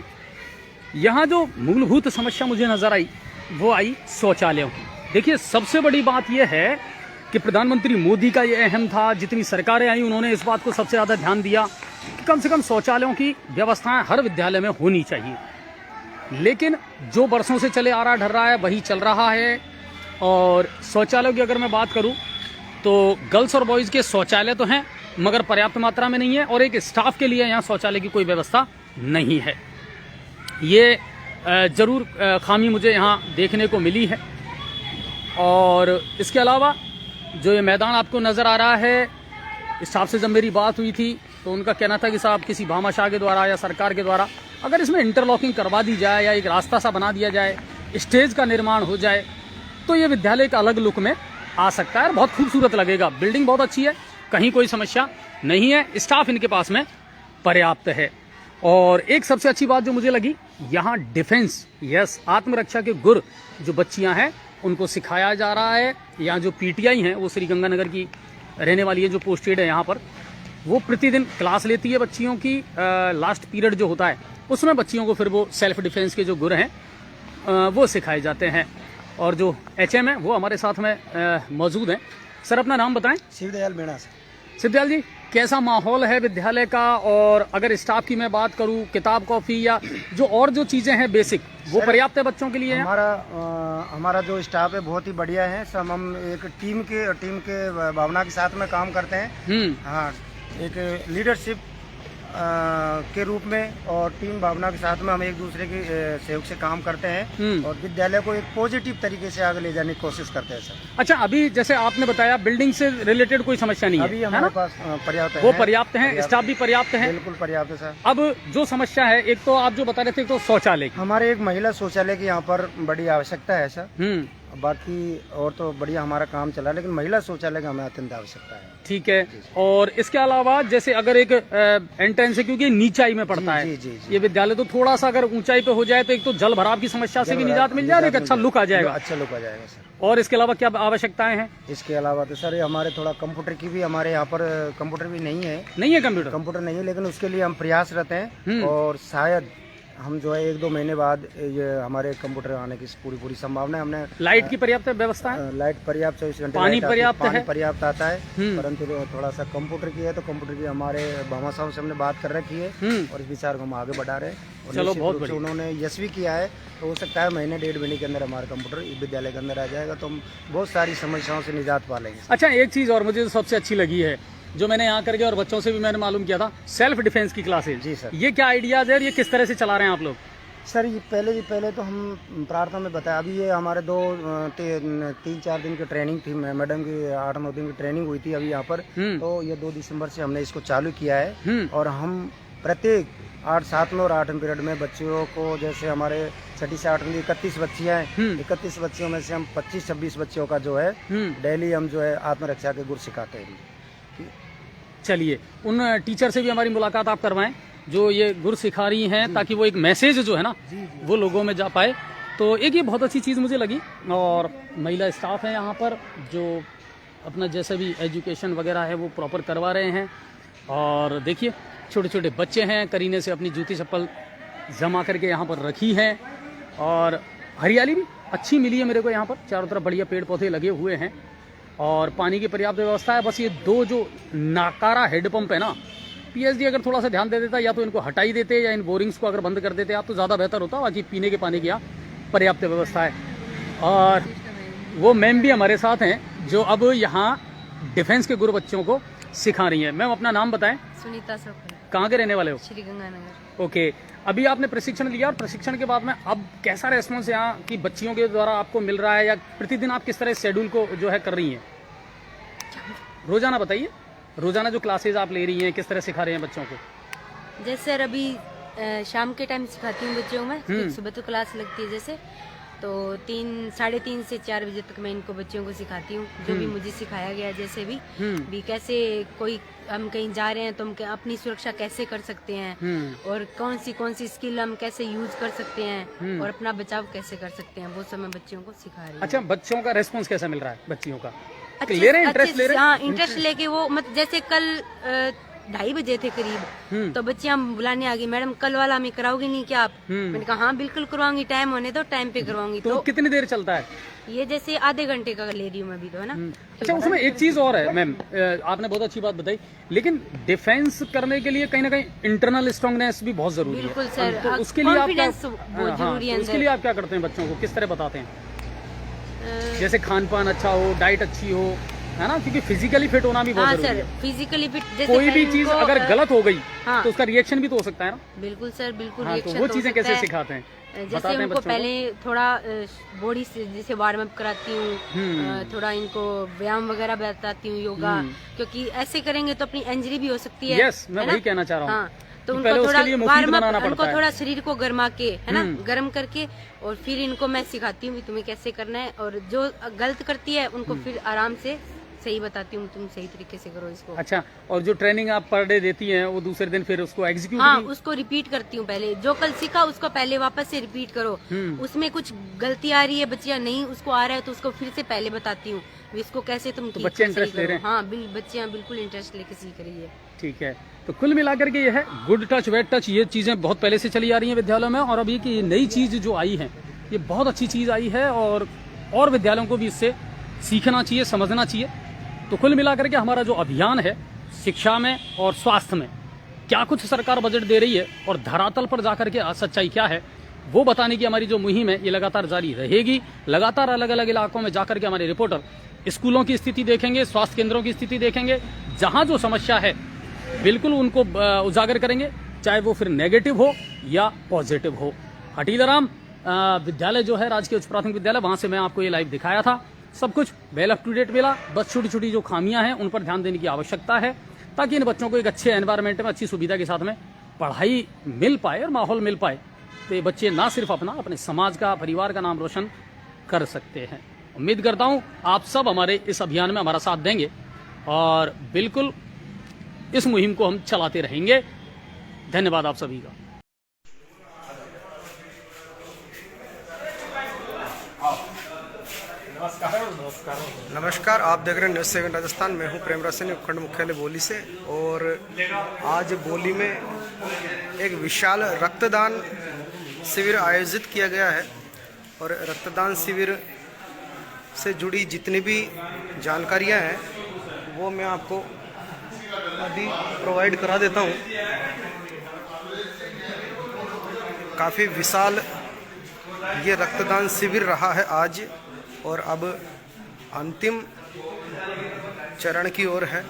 यहाँ जो मूलभूत समस्या मुझे नजर आई वो आई शौचालयों की। देखिए सबसे बड़ी बात यह है कि प्रधानमंत्री मोदी का ये अहम था, जितनी सरकारें आई उन्होंने इस बात को सबसे ज़्यादा ध्यान दिया कि कम से कम शौचालयों की व्यवस्थाएं हर विद्यालय में होनी चाहिए। लेकिन जो बरसों से चले आ रहा ढल रहा है वही चल रहा है। और शौचालयों की अगर मैं बात करूं तो गर्ल्स और बॉयज़ के शौचालय तो हैं मगर पर्याप्त मात्रा में नहीं है, और एक स्टाफ के लिए यहाँ शौचालय की कोई व्यवस्था नहीं है। ये ज़रूर खामी मुझे यहाँ देखने को मिली है। और इसके अलावा जो ये मैदान आपको नज़र आ रहा है, स्टाफ से जब मेरी बात हुई थी तो उनका कहना था कि साहब किसी भामाशाह के द्वारा या सरकार के द्वारा अगर इसमें इंटरलॉकिंग करवा दी जाए या एक रास्ता सा बना दिया जाए, स्टेज का निर्माण हो जाए तो ये विद्यालय एक अलग लुक में आ सकता है और बहुत खूबसूरत लगेगा। बिल्डिंग बहुत अच्छी है, कहीं कोई समस्या नहीं है, स्टाफ इनके पास में पर्याप्त है। और एक सबसे अच्छी बात जो मुझे लगी, यहाँ डिफेंस, यस, आत्मरक्षा के गुर जो बच्चियाँ हैं उनको सिखाया जा रहा है। यहाँ जो पीटीआई हैं वो श्रीगंगानगर की रहने वाली है, जो पोस्टेड है यहाँ पर, वो प्रतिदिन क्लास लेती है बच्चियों की। लास्ट पीरियड जो होता है उसमें बच्चियों को फिर वो सेल्फ डिफेंस के जो गुर हैं वो सिखाए जाते हैं। और जो एचएम है वो हमारे साथ में मौजूद हैं। सर अपना नाम बताएं। शिवदयाल मीणा से। शिवदयाल जी, कैसा माहौल है विद्यालय का? और अगर स्टाफ की मैं बात करूं, किताब कॉपी या जो और जो चीजें हैं बेसिक, वो पर्याप्त है बच्चों के लिए? हमारा जो स्टाफ है बहुत ही बढ़िया है। सब हम एक टीम के भावना के साथ में काम करते हैं। हाँ, एक लीडरशिप के रूप में और टीम भावना के साथ में हम एक दूसरे के सहयोग से काम करते हैं और विद्यालय को एक पॉजिटिव तरीके से आगे ले जाने की कोशिश करते हैं सर। अच्छा, अभी जैसे आपने बताया बिल्डिंग से रिलेटेड कोई समस्या नहीं है, अभी हमारे पास पर्याप्त है, वो पर्याप्त है, स्टाफ भी पर्याप्त है, बिल्कुल पर्याप्त है सर। अब जो समस्या है, एक तो आप जो बता रहे थे तो शौचालय की, हमारे एक महिला शौचालय की यहाँ पर बड़ी आवश्यकता है सर। बाकी और तो बढ़िया हमारा काम चला, लेकिन महिला शौचालय का हमें अत्यंत आवश्यकता है। ठीक है। और इसके अलावा जैसे अगर एक एंट्रेंस है, क्योंकि नीचाई में पड़ता है ये विद्यालय, तो थोड़ा सा अगर ऊंचाई पे हो जाए तो एक तो जल भराव की समस्या से भी निजात मिल जाए और एक अच्छा लुक आ जाएगा। अच्छा लुक आ जाएगा सर। और इसके अलावा क्या आवश्यकताएं हैं? इसके अलावा तो सर हमारे थोड़ा कंप्यूटर की भी, हमारे यहाँ पर कंप्यूटर भी नहीं है कंप्यूटर नहीं है, लेकिन उसके लिए हम प्रयासरत हैं और शायद हम जो है 1-2 महीने बाद ये हमारे कंप्यूटर आने की पूरी संभावना है। हमने लाइट की पर्याप्त व्यवस्था है, लाइट पर्याप्त 24 घंटे, पानी पर्याप्त आता है, परंतु थोड़ा सा कंप्यूटर की है तो कंप्यूटर की हमारे भामा साहब से हमने बात कर रखी है और इस विचार को हम आगे बढ़ा रहे हैं। चलो, बहुत बढ़िया। उन्होंने यशस्वी किया है, तो हो सकता है महीने 1.5 महीने के अंदर हमारा कंप्यूटर विद्यालय के अंदर आ जाएगा, तो हम बहुत सारी समस्याओं से निजात पा लेंगे। अच्छा, एक चीज और मुझे सबसे अच्छी लगी है जो मैंने यहाँ करके और बच्चों से भी मैंने मालूम किया था, सेल्फ डिफेंस की क्लासेज। जी सर। ये क्या आइडियाज है, ये किस तरह से चला रहे हैं आप लोग? सर ये पहले तो हम प्रार्थना में बताया, अभी ये हमारे 3-4 दिन की ट्रेनिंग थी, मैडम की 8-9 दिन की ट्रेनिंग हुई थी अभी यहाँ पर, तो ये 2 दिसंबर से हमने इसको चालू किया है और हम प्रत्येक 8, 7 और 8 पीरियड में बच्चियों को, जैसे हमारे 6ठी से 8वीं 31 बच्चियाँ हैं, 31 बच्चियों में से हम 25-26 बच्चियों का जो है डेली हम जो है आत्मरक्षा के गुर सिखाते हैं। चलिए, उन टीचर से भी हमारी मुलाकात आप करवाएं जो ये गुर सिखा रही हैं, ताकि वो एक मैसेज जो है ना वो लोगों में जा पाए। तो एक ये बहुत अच्छी चीज़ मुझे लगी। और महिला स्टाफ है यहाँ पर जो अपना जैसे भी एजुकेशन वगैरह है वो प्रॉपर करवा रहे हैं। और देखिए छोटे छोटे बच्चे हैं, करीने से अपनी जूती चप्पल जमा करके यहाँ पर रखी है और हरियाली भी अच्छी मिली है मेरे को। यहाँ पर चारों तरफ बढ़िया पेड़ पौधे लगे हुए हैं और पानी की पर्याप्त व्यवस्था है। बस ये 2 जो नाकारा हेडपंप है ना, पीएचडी अगर थोड़ा सा ध्यान दे देता, या तो इनको हटाई देते या इन बोरिंग्स को अगर बंद कर देते आप, तो ज़्यादा बेहतर होता। बाकी पीने के पानी की यहाँ पर्याप्त व्यवस्था है। और वो मैम भी हमारे साथ हैं जो अब यहाँ डिफेंस के गुरु बच्चों को सिखा रही हैं। मैम अपना नाम बताएं। सुनीता सोखल। कहाँ के रहने वाले हो? श्रीगंगानगर। ओके, अभी आपने प्रशिक्षण लिया और प्रशिक्षण के बाद में अब कैसा रेस्पॉन्स यहाँ की बच्चियों के द्वारा आपको मिल रहा है, या प्रतिदिन आप किस तरह शेड्यूल को जो है कर रही हैं? रोजाना बताइए, रोजाना जो क्लासेज आप ले रही हैं किस तरह सिखा रहे हैं बच्चों को? जैसे सर अभी शाम के टाइम सिखाती हूँ बच्चों में, सुबह तो क्लास लगती है जैसे, तो 3-3:30 से 4 बजे तक मैं इनको बच्चों को सिखाती हूँ जो भी मुझे सिखाया गया। जैसे भी कैसे कोई हम कहीं जा रहे हैं तो हम अपनी सुरक्षा कैसे कर सकते हैं और कौन सी स्किल हम कैसे यूज कर सकते हैं और अपना बचाव कैसे कर सकते हैं, वो सब मैं बच्चों को सिखा रही हूँ। अच्छा, बच्चों का रेस्पॉन्स कैसा मिल रहा है बच्चियों का? ले रहे हैं इंटरेस्ट ले रहे हैं? हाँ, इंटरेस्ट लेके वो जैसे कल 2:30 बजे थे करीब। तो बच्चियां बुलाने आ गई, मैडम कल वाला हमें कराओगी नहीं क्या आप? मैंने कहा हाँ बिल्कुल करवाऊंगी, टाइम होने दो, टाइम पे करवाऊंगी। तो कितनी देर चलता है ये? जैसे आधे घंटे का ले रही हूँ मैं अभी तो, है ना। अच्छा, उसमें एक चीज और है मैम, आपने बहुत अच्छी बात बताई, लेकिन डिफेंस करने के लिए कहीं ना कहीं इंटरनल स्ट्रांगनेस भी बहुत जरूरी है। बिल्कुल सर, तो उसके लिए आप क्या, बहुत जरूरी है। उसके लिए आप क्या करते हैं? बच्चों को किस तरह बताते हैं? जैसे खान पान अच्छा हो, डाइट अच्छी हो, है ना, क्योंकि फिजिकली फिट होना भी बहुत जरूरी है। फिजिकली फिट, कोई भी चीज अगर गलत हो गई तो उसका रिएक्शन भी तो हो सकता है ना। बिल्कुल सर, बिल्कुल। तो वो चीजें कैसे सिखाते हैं? जैसे उनको पहले थोड़ा बॉडी से जैसे वार्म अप कराती हूँ, थोड़ा इनको व्यायाम वगैरह बताती हूँ, योगा, क्योंकि ऐसे करेंगे तो अपनी इंजरी भी हो सकती है। यस, मैं वही कहना चाह रहा हूँ। तो उनको थोड़ा वार्म अप, उनको थोड़ा शरीर को गर्मा के, है ना, गर्म करके, और फिर इनको मैं सिखाती हूँ तुम्हें कैसे करना है, और जो गलत करती है उनको फिर आराम से सही बताती हूँ, तुम सही तरीके से करो इसको। अच्छा, और जो ट्रेनिंग आप पर डे देती हैं वो दूसरे दिन फिर उसको एग्जीक्यूट? हाँ, उसको रिपीट करती हूँ। पहले जो कल सीखा उसको पहले वापस से रिपीट करो। उसमें कुछ गलती आ रही है, बच्चियाँ नहीं उसको आ रहा है, तो उसको फिर से पहले बताती हूँ इसको कैसे तुम तो बच्चे इंटरेस्ट ले रहे हैं? हाँ, बच्चियाँ बिल्कुल इंटरेस्ट लेके सीख रही है। ठीक है, तो कुल मिलाकर के ये है गुड टच बैड टच, ये चीजें बहुत पहले से चली आ रही हैं विद्यालयों में, और अभी की नई चीज जो आई है ये बहुत अच्छी चीज आई है, और विद्यालयों को भी इससे सीखना चाहिए, समझना चाहिए। तो कुल मिलाकर के हमारा जो अभियान है शिक्षा में और स्वास्थ्य में, क्या कुछ सरकार बजट दे रही है और धरातल पर जाकर के सच्चाई क्या है, वो बताने की हमारी जो मुहिम है ये लगातार जारी रहेगी। लगातार अलग अलग इलाकों में जाकर के हमारे रिपोर्टर स्कूलों की स्थिति देखेंगे, स्वास्थ्य केंद्रों की स्थिति देखेंगे, जहां जो समस्या है बिल्कुल उनको उजागर करेंगे, चाहे वो फिर नेगेटिव हो या पॉजिटिव हो। हटीदाराम विद्यालय जो है राजकीय उच्च प्राथमिक विद्यालय, वहां से मैं आपको ये लाइव दिखाया था। सब कुछ वेल अप टू डेट मिला, बस छोटी छोटी जो खामियां हैं उन पर ध्यान देने की आवश्यकता है, ताकि इन बच्चों को एक अच्छे एनवायरनमेंट में अच्छी सुविधा के साथ में पढ़ाई मिल पाए और माहौल मिल पाए, तो ये बच्चे ना सिर्फ अपने समाज का, परिवार का नाम रोशन कर सकते हैं। उम्मीद करता हूं आप सब हमारे इस अभियान में हमारा साथ देंगे और बिल्कुल इस मुहिम को हम चलाते रहेंगे। धन्यवाद आप सभी का। नमस्कार, आप देख रहे हैं न्यूज़ 7 राजस्थान। मैं हूं प्रेमराज सिंह, उपखंड मुख्यालय बोली से, और आज बोली में एक विशाल रक्तदान शिविर आयोजित किया गया है, और रक्तदान शिविर से जुड़ी जितनी भी जानकारियां हैं वो मैं आपको अभी प्रोवाइड करा देता हूं। काफ़ी विशाल ये रक्तदान शिविर रहा है आज, और अब अंतिम चरण की ओर है,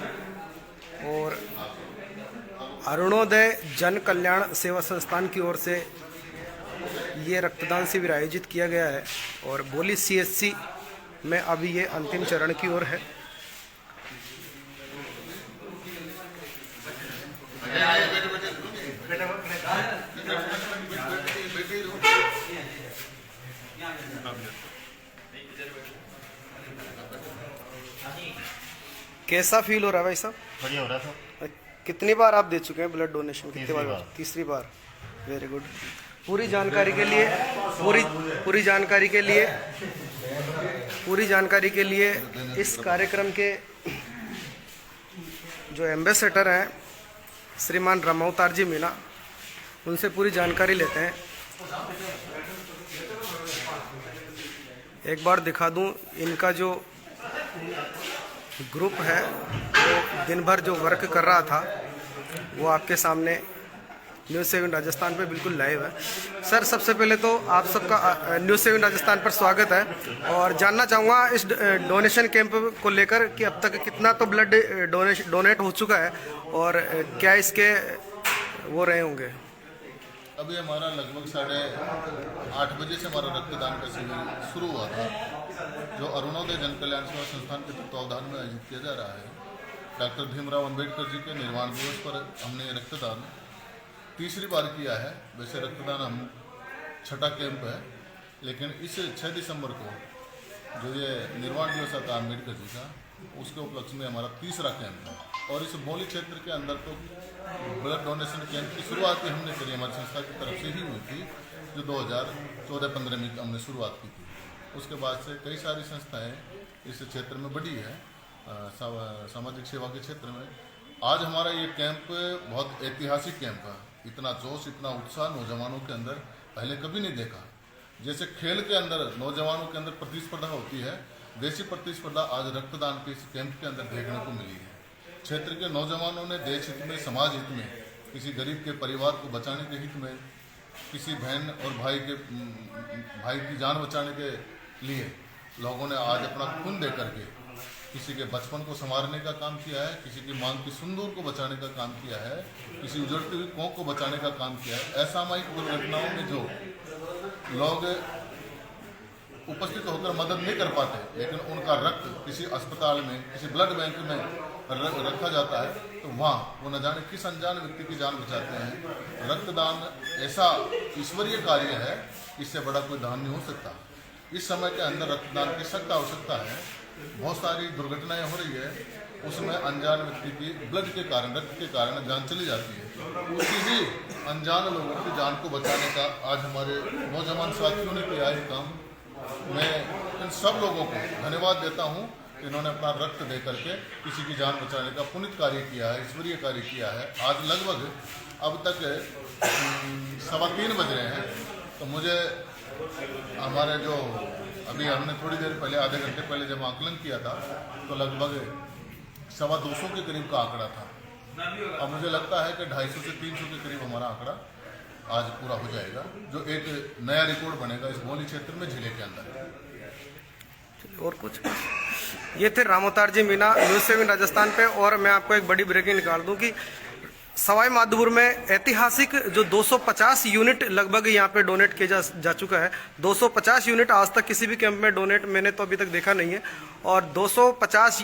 और अरुणोदय जन कल्याण सेवा संस्थान की ओर से ये रक्तदान शिविर आयोजित किया गया है, और बोली CSC में अभी ये अंतिम चरण की ओर है। कैसा फील हो रहा है भाई साहब? बढ़िया हो रहा था। कितनी बार आप दे चुके हैं ब्लड डोनेशन? कितनी बार? तीसरी बार। Very good. पूरी जानकारी के लिए इस कार्यक्रम के जो एम्बेसडर हैं श्रीमान रामावतार जी मीना, उनसे पूरी जानकारी लेते हैं। एक बार दिखा दूं, इनका जो ग्रुप है वो दिन भर जो वर्क कर रहा था वो आपके सामने न्यूज़ 7 राजस्थान पे बिल्कुल लाइव है। सर, सबसे पहले तो आप सबका न्यूज़ 7 राजस्थान पर स्वागत है, और जानना चाहूँगा इस डोनेशन कैंप को लेकर कि अब तक कितना तो ब्लड डोनेट हो चुका है, और क्या इसके वो रहे होंगे? अभी हमारा लगभग 8:30 बजे से हमारा रक्तदान का शिविर शुरू हुआ था, जो अरुणोदय जन कल्याण सेवा संस्थान के तत्वावधान में आयोजित किया जा रहा है। डॉक्टर भीमराव अंबेडकर जी के निर्वाण दिवस पर हमने रक्तदान तीसरी बार किया है। वैसे रक्तदान हम 6ठा कैंप है, लेकिन इस 6 दिसंबर को जो ये निर्वाण दिवस आता है अम्बेडकर जी का, उसके उपलक्ष्य में हमारा तीसरा कैंप है। और इस बोली क्षेत्र के अंदर तो ब्लड डोनेशन कैंप की शुरुआत ही हमने करी, हमारी संस्था की तरफ से ही हुई थी, जो 2014-15 में हमने शुरुआत की थी। उसके बाद से कई सारी संस्थाएं इस क्षेत्र में बढ़ी है, सामाजिक सेवा के क्षेत्र में, आज हमारा ये कैंप बहुत ऐतिहासिक कैंप है। इतना जोश, इतना उत्साह नौजवानों के अंदर पहले कभी नहीं देखा। जैसे खेल के अंदर नौजवानों के अंदर प्रतिस्पर्धा होती है, वैसी प्रतिस्पर्धा आज रक्तदान के इस कैंप के अंदर देखने को मिली है। क्षेत्र के नौजवानों ने देश हित में, समाज हित में, किसी गरीब के परिवार को बचाने के हित में, किसी बहन और भाई की जान बचाने के लिए लोगों ने आज अपना खून दे करके किसी के बचपन को संवारने का काम किया है, किसी की मांग की सिंदूर को बचाने का काम किया है, किसी उजड़ती हुई कोख को बचाने का काम किया है। असामयिक दुर्घटनाओं में जो लोग उपस्थित होकर मदद नहीं कर पाते, लेकिन उनका रक्त किसी अस्पताल में, किसी ब्लड बैंक में रखा जाता है, तो वहाँ वो न जाने किस अनजान व्यक्ति की जान बचाते हैं। रक्तदान ऐसा ईश्वरीय कार्य है, इससे बड़ा कोई दान नहीं हो सकता। इस समय के अंदर रक्तदान की सख्त आवश्यकता है। बहुत सारी दुर्घटनाएं हो रही है, उसमें अनजान व्यक्ति की ब्लड के कारण, रक्त के कारण जान चली जाती है। उसी ही अनजान लोगों की जान को बचाने का आज हमारे नौजवान साथियों ने किया है काम। मैं इन सब लोगों को धन्यवाद देता हूं, इन्होंने अपना रक्त दे करके किसी की जान बचाने का पुनीत कार्य किया है, ईश्वरीय कार्य किया है। आज लगभग अब तक 3:15 बज रहे हैं, तो मुझे हमारे जो अभी हमने थोड़ी देर पहले, आधे घंटे पहले जब आकलन किया था, तो लगभग 225 के करीब का आंकड़ा था। अब मुझे लगता है कि 250 से 300 के करीब हमारा आंकड़ा आज पूरा हो जाएगा, जो एक नया रिकॉर्ड बनेगा इस बोली क्षेत्र में, जिले के अंदर। और कुछ ये थे रामोतार जी मीना, न्यूज़ 7 राजस्थान पे। और मैं आपको एक बड़ी ब्रेकिंग निकाल दूं कि सवाई माधोपुर में ऐतिहासिक जो 250 यूनिट लगभग यहाँ पे डोनेट किया जा चुका है। 250 यूनिट आज तक किसी भी कैंप में डोनेट मैंने तो अभी तक देखा नहीं है, और 250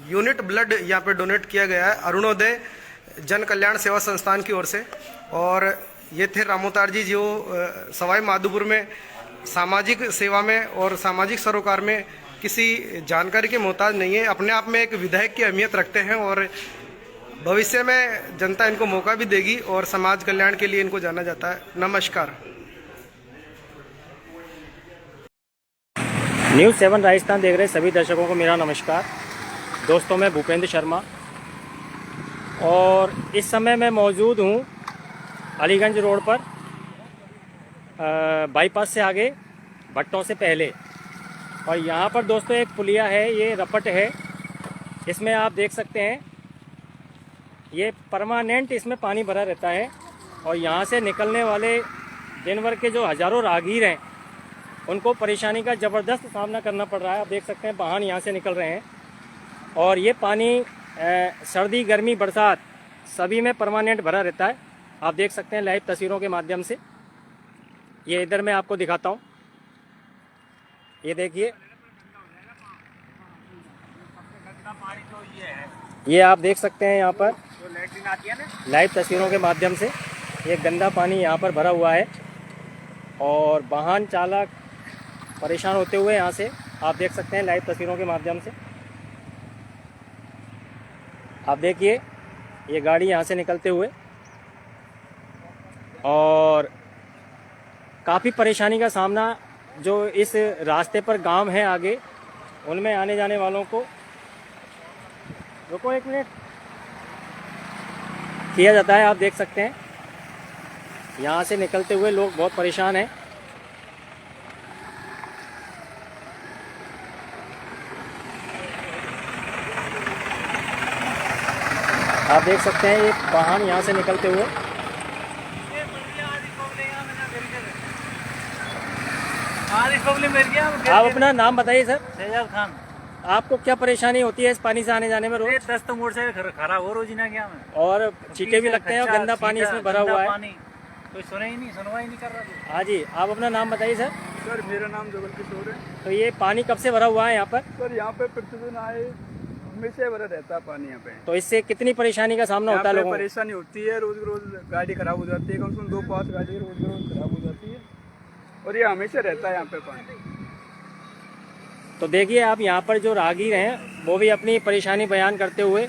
यूनिट ब्लड यहाँ पे डोनेट किया गया है अरुणोदय जन कल्याण सेवा संस्थान की ओर से। और ये थे रामोतार जी, जो सवाई माधोपुर में सामाजिक सेवा में और सामाजिक सरोकार में किसी जानकारी के मोहताज नहीं है, अपने आप में एक विधायक की अहमियत रखते हैं, और भविष्य में जनता इनको मौका भी देगी और समाज कल्याण के लिए इनको जाना जाता है। नमस्कार। न्यूज़ 7 राजस्थान देख रहे सभी दर्शकों को मेरा नमस्कार। दोस्तों, मैं भूपेंद्र शर्मा और इस समय मैं मौजूद हूँ अलीगंज रोड पर, बाईपास से आगे, भट्टों से पहले। और यहाँ पर दोस्तों एक पुलिया है, ये रपट है। इसमें आप देख सकते हैं ये परमानेंट इसमें पानी भरा रहता है, और यहाँ से निकलने वाले दिन भर के जो हज़ारों राहगीर हैं उनको परेशानी का ज़बरदस्त सामना करना पड़ रहा है। आप देख सकते हैं वाहन यहाँ से निकल रहे हैं, और ये पानी सर्दी, गर्मी, बरसात सभी में परमानेंट भरा रहता है। आप देख सकते हैं लाइव तस्वीरों के माध्यम से। ये इधर मैं आपको दिखाता हूँ, ये देखिए, ये आप देख सकते हैं यहाँ पर लाइव तस्वीरों के माध्यम से ये गंदा पानी यहाँ पर भरा हुआ है, और वाहन चालक परेशान होते हुए यहाँ से आप देख सकते हैं लाइव तस्वीरों के माध्यम से। आप देखिए ये गाड़ी यहाँ से निकलते हुए, और काफ़ी परेशानी का सामना जो इस रास्ते पर गांव है आगे, उनमें आने जाने वालों को, रुको एक मिनट, किया जाता है। आप देख सकते हैं यहाँ से निकलते हुए लोग बहुत परेशान हैं। आप देख सकते हैं ये वाहन यहाँ से निकलते हुए। आप अपना नाम बताइए सर। शहजाद खान। आपको क्या परेशानी होती है इस पानी से आने जाने में रोज? 10 तो मोटरसाइकिल खराब हो रोज ना क्या में, और छींटे भी लगते हैं, और गंदा पानी इसमें भरा हुआ है। कोई सुनवाई नहीं कर रहा। हाँ जी, आप अपना नाम बताइए सर। सर मेरा नाम जबल किशोर है। तो ये पानी कब से भरा हुआ है यहाँ पर? सर यहाँ पे प्रतिदिन आए हमेशा भरा रहता है पानी यहाँ पे। तो इससे कितनी परेशानी का सामना होता है लोगों को? परेशानी होती है, रोज रोज गाड़ी खराब हो जाती है, कम से कम 2-5 गाड़ी रोज रोज खराब हो जाती है, और ये हमेशा रहता है यहाँ पे पानी। तो देखिए आप यहाँ पर जो राहगीर हैं वो भी अपनी परेशानी बयान करते हुए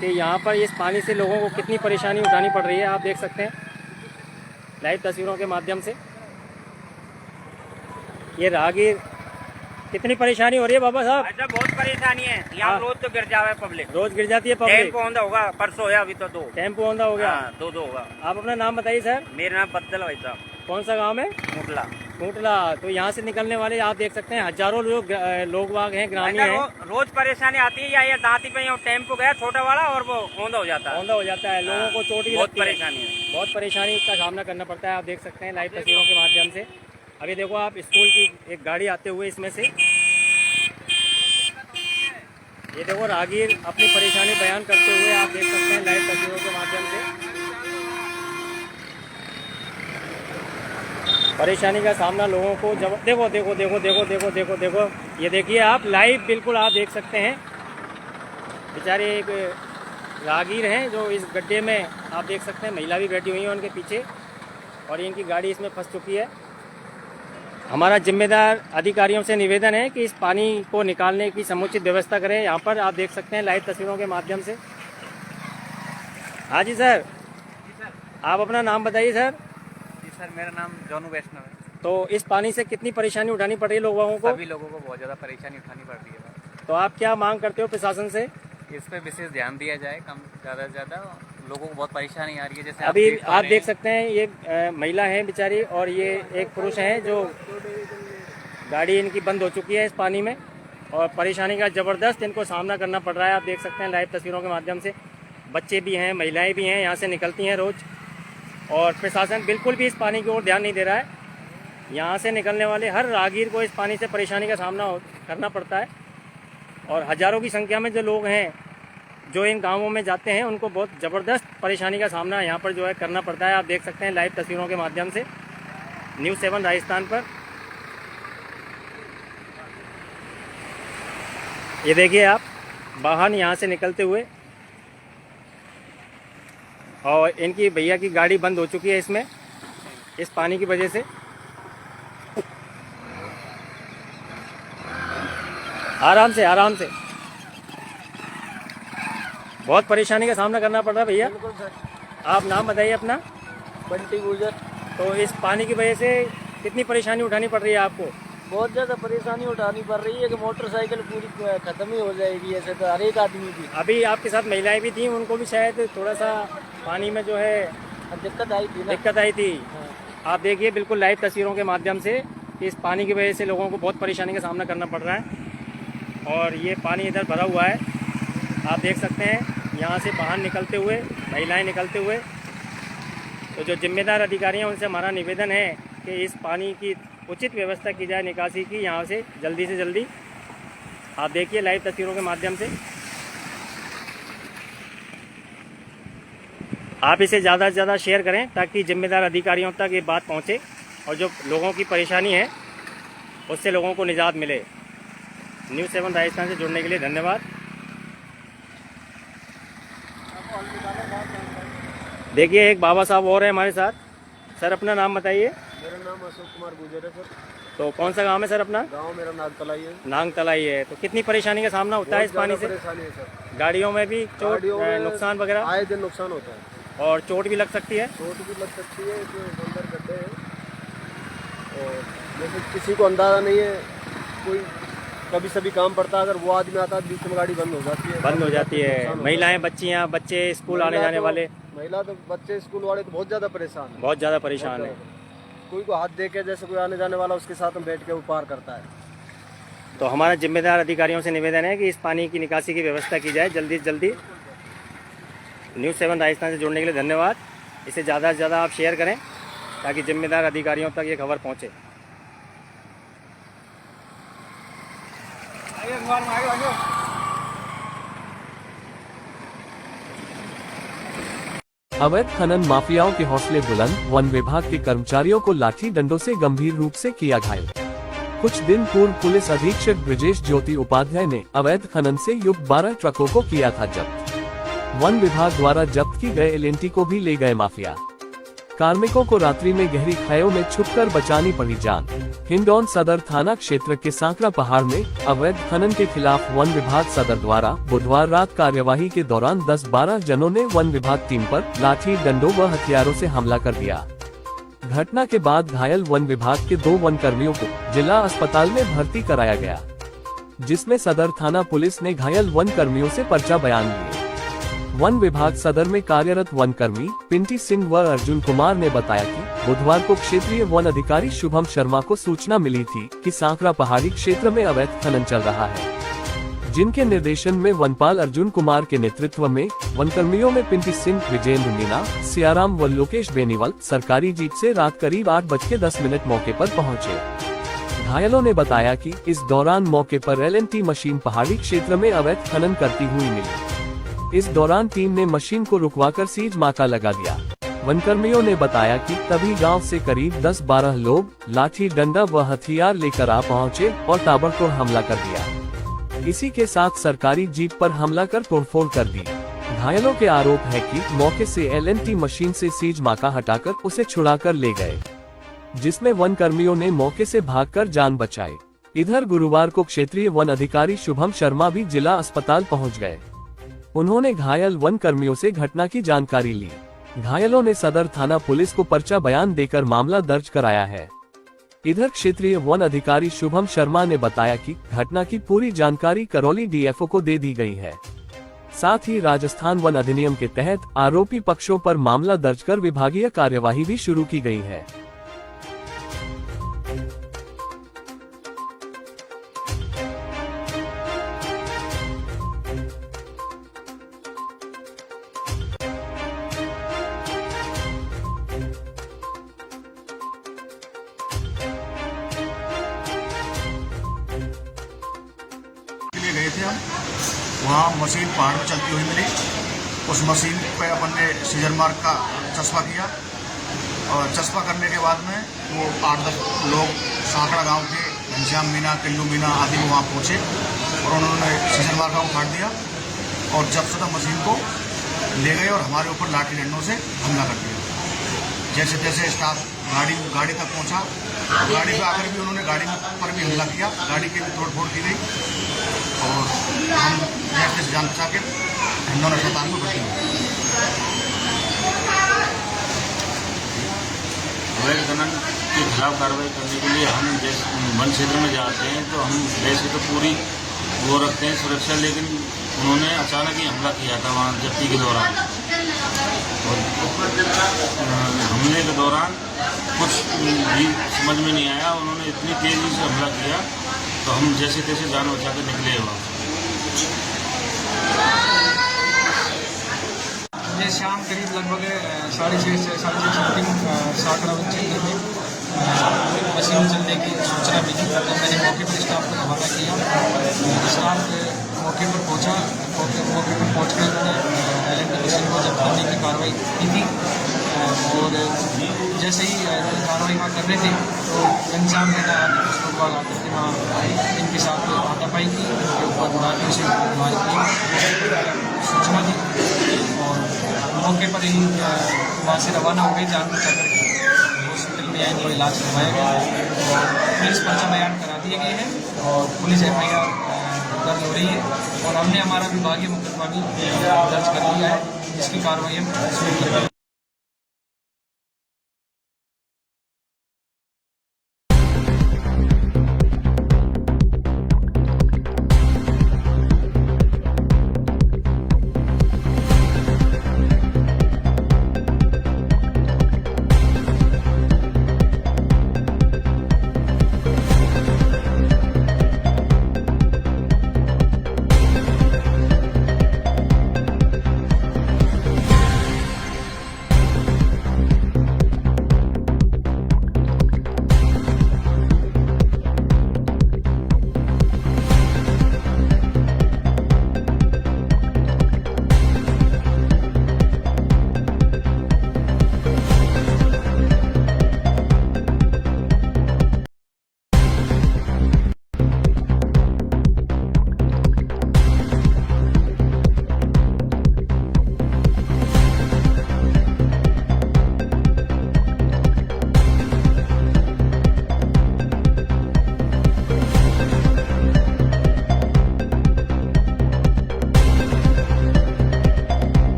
कि यहाँ पर इस पानी से लोगों को कितनी परेशानी उठानी पड़ रही है। आप देख सकते हैं लाइव तस्वीरों के माध्यम से। ये राहगीर कितनी परेशानी हो रही है बाबा साहब? ऐसा बहुत परेशानी है यहाँ, रोज तो गिर जावे पब्लिक, रोज गिर जाती है पब्लिक। टेम्पो होंदा होगा, परसों है अभी तो 2 टेम्पो होंदा हो गया। दो होगा। आप अपना नाम बताइए सर। मेरा नाम बद्दल भाई साहब। कौन सा गांव है? मुटला। मुटला। तो यहाँ से निकलने वाले आप देख सकते हैं हजारों लोग वाग हैं, ग्रामीण हैं। रोज परेशानी आती है, या ये दांती पे टेम्पो गया छोटा वाला और वो औंधा हो जाता है, लोगों को चोट भी बहुत लगती है। परेशानी है, बहुत परेशानी का सामना करना पड़ता है। आप देख सकते हैं लाइव तस्वीरों के माध्यम से। अभी देखो आप स्कूल की एक गाड़ी आते हुए इसमें से, ये देखो राहगीर अपनी परेशानी बयान करते हुए आप देख सकते हैं लाइव तस्वीरों के माध्यम से। परेशानी का सामना लोगों को जब देखो देखो देखो देखो देखो देखो देखो ये देखिए आप लाइव बिल्कुल आप देख सकते हैं। बेचारे एक राहगीर हैं जो इस गड्ढे में आप देख सकते हैं, महिला भी बैठी हुई है उनके पीछे और इनकी गाड़ी इसमें फंस चुकी है। हमारा जिम्मेदार अधिकारियों से निवेदन है कि इस पानी को निकालने की समुचित व्यवस्था करें। यहाँ पर आप देख सकते हैं लाइव तस्वीरों के माध्यम से। हाँ जी सर, आप अपना नाम बताइए सर। जी सर, मेरा नाम जोनू वैष्णव है। तो इस पानी से कितनी परेशानी उठानी पड़ रही है लोगों को? सभी लोगों को बहुत ज़्यादा परेशानी उठानी पड़ रही है। तो आप क्या मांग करते हो प्रशासन से? इस पर विशेष ध्यान दिया जाए, कम ज़्यादा से ज़्यादा। लोगों को बहुत परेशानी आ रही है। जैसे अभी आप देख सकते हैं ये महिला है बेचारी और ये एक पुरुष है जो गाड़ी इनकी बंद हो चुकी है इस पानी में और परेशानी का ज़बरदस्त इनको सामना करना पड़ रहा है। आप देख सकते हैं लाइव तस्वीरों के माध्यम से। बच्चे भी हैं, महिलाएं भी हैं, यहाँ से निकलती हैं रोज़ और प्रशासन बिल्कुल भी इस पानी की ओर ध्यान नहीं दे रहा है। यहाँ से निकलने वाले हर राहगीर को इस पानी से परेशानी का सामना करना पड़ता है और हज़ारों की संख्या में जो लोग हैं जो इन गांवों में जाते हैं उनको बहुत ज़बरदस्त परेशानी का सामना यहाँ पर जो है करना पड़ता है। आप देख सकते हैं लाइव तस्वीरों के माध्यम से न्यूज़ 7 राजस्थान पर। ये देखिए आप वाहन यहाँ से निकलते हुए और इनकी भैया की गाड़ी बंद हो चुकी है इसमें इस पानी की वजह से। आराम से आराम से, बहुत परेशानी का सामना करना पड़ रहा है भैया। आप नाम बताइए अपना। बंटी गुजर। तो इस पानी की वजह से कितनी परेशानी उठानी पड़ रही है आपको? बहुत ज़्यादा परेशानी उठानी पड़ रही है कि मोटरसाइकिल पूरी खत्म ही हो जाएगी ऐसे तो हर एक आदमी की। अभी आपके साथ महिलाएं भी थी, उनको भी शायद थोड़ा सा पानी में जो है दिक्कत आई थी। दिक्कत आई थी। आप देखिए बिल्कुल लाइव तस्वीरों के माध्यम से कि इस पानी की वजह से लोगों को बहुत परेशानी का सामना करना पड़ रहा है और ये पानी इधर भरा हुआ है। आप देख सकते हैं यहाँ से बाहर निकलते हुए महिलाएं निकलते हुए। तो जो जिम्मेदार अधिकारी हैं उनसे हमारा निवेदन है कि इस पानी की उचित व्यवस्था की जाए निकासी की यहाँ से जल्दी। आप देखिए लाइव तस्वीरों के माध्यम से। आप इसे ज़्यादा से ज़्यादा शेयर करें ताकि जिम्मेदार अधिकारियों तक ये बात पहुँचे और जो लोगों की परेशानी है उससे लोगों को निजात मिले। न्यूज़ 7 राजस्थान से जुड़ने के लिए धन्यवाद। देखिए एक बाबा साहब और हैं हमारे साथ। सर अपना नाम बताइए। मेरा नाम अशोक कुमार गुजर है सर। तो कौन सा गांव है सर अपना? गांव मेरा नागतलाई है। नागतलाई है। तो कितनी परेशानी का सामना होता है इस पानी से? परेशानी है सर। गाड़ियों में भी चोट नुकसान वगैरह आए दिन नुकसान होता है और चोट भी लग सकती है। चोट भी लग सकती है, इसमें अंदर गड्ढे हैं और जैसे किसी को अंदाजा नहीं है, कोई कभी सभी काम पड़ता है, अगर वो आदमी आता है बीच में गाड़ी बंद हो जाती है। महिलाएं, बच्चियां, बच्चे स्कूल आने जाने वाले, महिला तो बच्चे स्कूल वाले तो बहुत ज़्यादा परेशान है। बहुत ज़्यादा परेशान है। कोई को हाथ दे के जैसे कोई आने जाने वाला उसके साथ में बैठ के वो पार करता है। तो हमारा जिम्मेदार अधिकारियों से निवेदन है कि इस पानी की निकासी की व्यवस्था की जाए जल्दी से जल्दी। न्यूज़ 7 राजस्थान से जुड़ने के लिए धन्यवाद। इसे ज़्यादा से ज़्यादा आप शेयर करें ताकि जिम्मेदार अधिकारियों तक ये खबर पहुँचे। अवैध खनन माफियाओं के हौसले बुलंद, वन विभाग के कर्मचारियों को लाठी डंडों से गंभीर रूप से किया घायल। कुछ दिन पूर्व पुलिस अधीक्षक ब्रजेश ज्योति उपाध्याय ने अवैध खनन से युक्त 12 ट्रकों को किया था जब्त। वन विभाग द्वारा जब्त की गए एलएनटी को भी ले गए माफिया। कार्मिकों को रात्रि में गहरी खाइयों में छुपकर बचानी पड़ी जान। हिंडौन सदर थाना क्षेत्र के सांकरा पहाड़ में अवैध खनन के खिलाफ वन विभाग सदर द्वारा बुधवार रात कार्यवाही के दौरान 10-12 जनों ने वन विभाग टीम पर लाठी डंडों व हथियारों से हमला कर दिया। घटना के बाद घायल वन विभाग के 2 वन कर्मियों को जिला अस्पताल में भर्ती कराया गया, जिसमें सदर थाना पुलिस ने घायल वन कर्मियों से पर्चा बयान लिए। वन विभाग सदर में कार्यरत वन कर्मी पिंटी सिंह व अर्जुन कुमार ने बताया कि बुधवार को क्षेत्रीय वन अधिकारी शुभम शर्मा को सूचना मिली थी कि सांकरा पहाड़ी क्षेत्र में अवैध खनन चल रहा है, जिनके निर्देशन में वनपाल अर्जुन कुमार के नेतृत्व में वन कर्मियों में पिंटी सिंह, विजेंद्र मीना, सियाराम व लोकेश बेनीवाल सरकारी जीप से रात करीब 8:10 मौके पर पहुंचे। घायलों ने बताया कि इस दौरान मौके पर LNT मशीन पहाड़ी क्षेत्र में अवैध खनन करती हुई मिली। इस दौरान टीम ने मशीन को रुकवाकर सीज नाका लगा दिया। वनकर्मियों ने बताया कि तभी गांव से करीब 10-12 लोग लाठी डंडा व हथियार लेकर आ पहुंचे और ताबड़तोड़ हमला कर दिया। इसी के साथ सरकारी जीप पर हमला कर तोड़फोड़ कर दी। घायलों के आरोप है कि मौके से LNT मशीन से सीज नाका हटाकर उसे छुड़ाकर ले गए, जिसमें वन कर्मियों ने मौके से भागकर जान बचाई। इधर गुरुवार को क्षेत्रीय वन अधिकारी शुभम शर्मा भी जिला अस्पताल पहुंच गए। उन्होंने घायल वन कर्मियों से घटना की जानकारी ली। घायलों ने सदर थाना पुलिस को पर्चा बयान देकर मामला दर्ज कराया है। इधर क्षेत्रीय वन अधिकारी शुभम शर्मा ने बताया कि घटना की पूरी जानकारी करौली DFO को दे दी गई है। साथ ही राजस्थान वन अधिनियम के तहत आरोपी पक्षों पर मामला दर्ज कर विभागीय कार्यवाही भी शुरू की गई है। गए थे हम, वहाँ मशीन पहाड़ में चलती हुई मिली। उस मशीन पे अपन ने सीजर मार्क का चस्पा किया और चस्पा करने के बाद में वो 8-10 लोग सांकड़ा गांव के घनश्याम मीना, किल्लू मीना आदि वहाँ पहुँचे और उन्होंने सीजर मार्क को उखाड़ दिया और जब से मशीन को ले गए और हमारे ऊपर लाठी डंडों से हमला कर दिया। जैसे तैसे स्टाफ गाड़ी तक पहुँचा। गाड़ी पे आकर भी उन्होंने गाड़ी पर भी हमला किया, गाड़ी की भी तोड़फोड़ की गई और हम जैसे जान बचा के हिंदौन अस्पताल में भर्ती हुए। अवैध खनन के खिलाफ कार्रवाई करने के लिए हम जैसे वन क्षेत्र में जाते हैं तो हम वैसे तो पूरी वो रखते हैं सुरक्षा, लेकिन उन्होंने अचानक ही हमला किया था वहाँ जब्ती के दौरान। और हमले के दौरान कुछ भी समझ में नहीं आया, उन्होंने इतनी तेज़ी से हमला किया तो हम जैसे तैसे जान बचा कर निकले वहाँ। ये शाम करीब लगभग 6:30 से 6:30 समथिंग सांकड़ा वन क्षेत्र में मशीन चलने की सूचना मिली। तो मैंने मौके पर स्टाफ को रवाना किया। स्टाफ मौके पर पहुंचा, मौके पर पहुँच कर उन्होंने LNT मशीन को जब्त करने की कार्रवाई की थी और जैसे ही कार्रवाई वहाँ कर रहे थे तो घनश्याम मीना आदि कुछ लोग बाग आकर के वहाँ इनके साथ हाथापाई की, इनके ऊपर लाठियों से मार की सूचना दी और मौके पर ही वहाँ से रवाना हो गए। जान बचा कर हॉस्पिटल में इनको इलाज करवाया गया और पुलिस पर्चा बयान करा दिए गए हैं और पुलिस FIR दर्ज हो रही है और हमने हमारा विभागीय मुकदमा भी दर्ज कर लिया है, जिसकी कार्रवाई हम शुरू कर रहे हैं।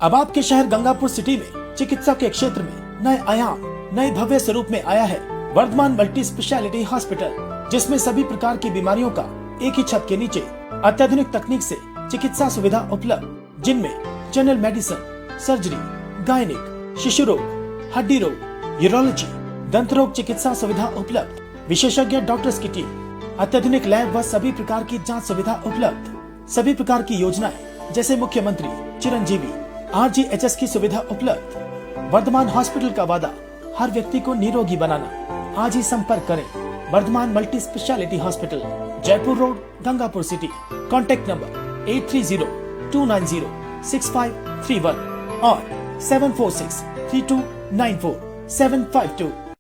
अब आपके शहर गंगापुर सिटी में चिकित्सा के क्षेत्र में नए आयाम, नए भव्य स्वरूप में आया है वर्धमान मल्टी स्पेशलिटी हॉस्पिटल, जिसमें सभी प्रकार की बीमारियों का एक ही छत के नीचे अत्याधुनिक तकनीक से चिकित्सा सुविधा उपलब्ध, जिनमें जनरल मेडिसिन, सर्जरी, गायनिक, शिशु रोग, हड्डी रोग, यूरोलॉजी, दंत रोग चिकित्सा सुविधा उपलब्ध, विशेषज्ञ डॉक्टर्स की टीम, अत्याधुनिक लैब व सभी प्रकार की जांच सुविधा उपलब्ध, सभी प्रकार की योजनाएं जैसे मुख्यमंत्री चिरंजीवी RGHS की सुविधा उपलब्ध। वर्धमान हॉस्पिटल का वादा हर व्यक्ति को निरोगी बनाना। आज ही संपर्क करें Vardhman multi speciality hospital, Jaipur road, Gangapur city. Contact number 8302906531 और 7463294752।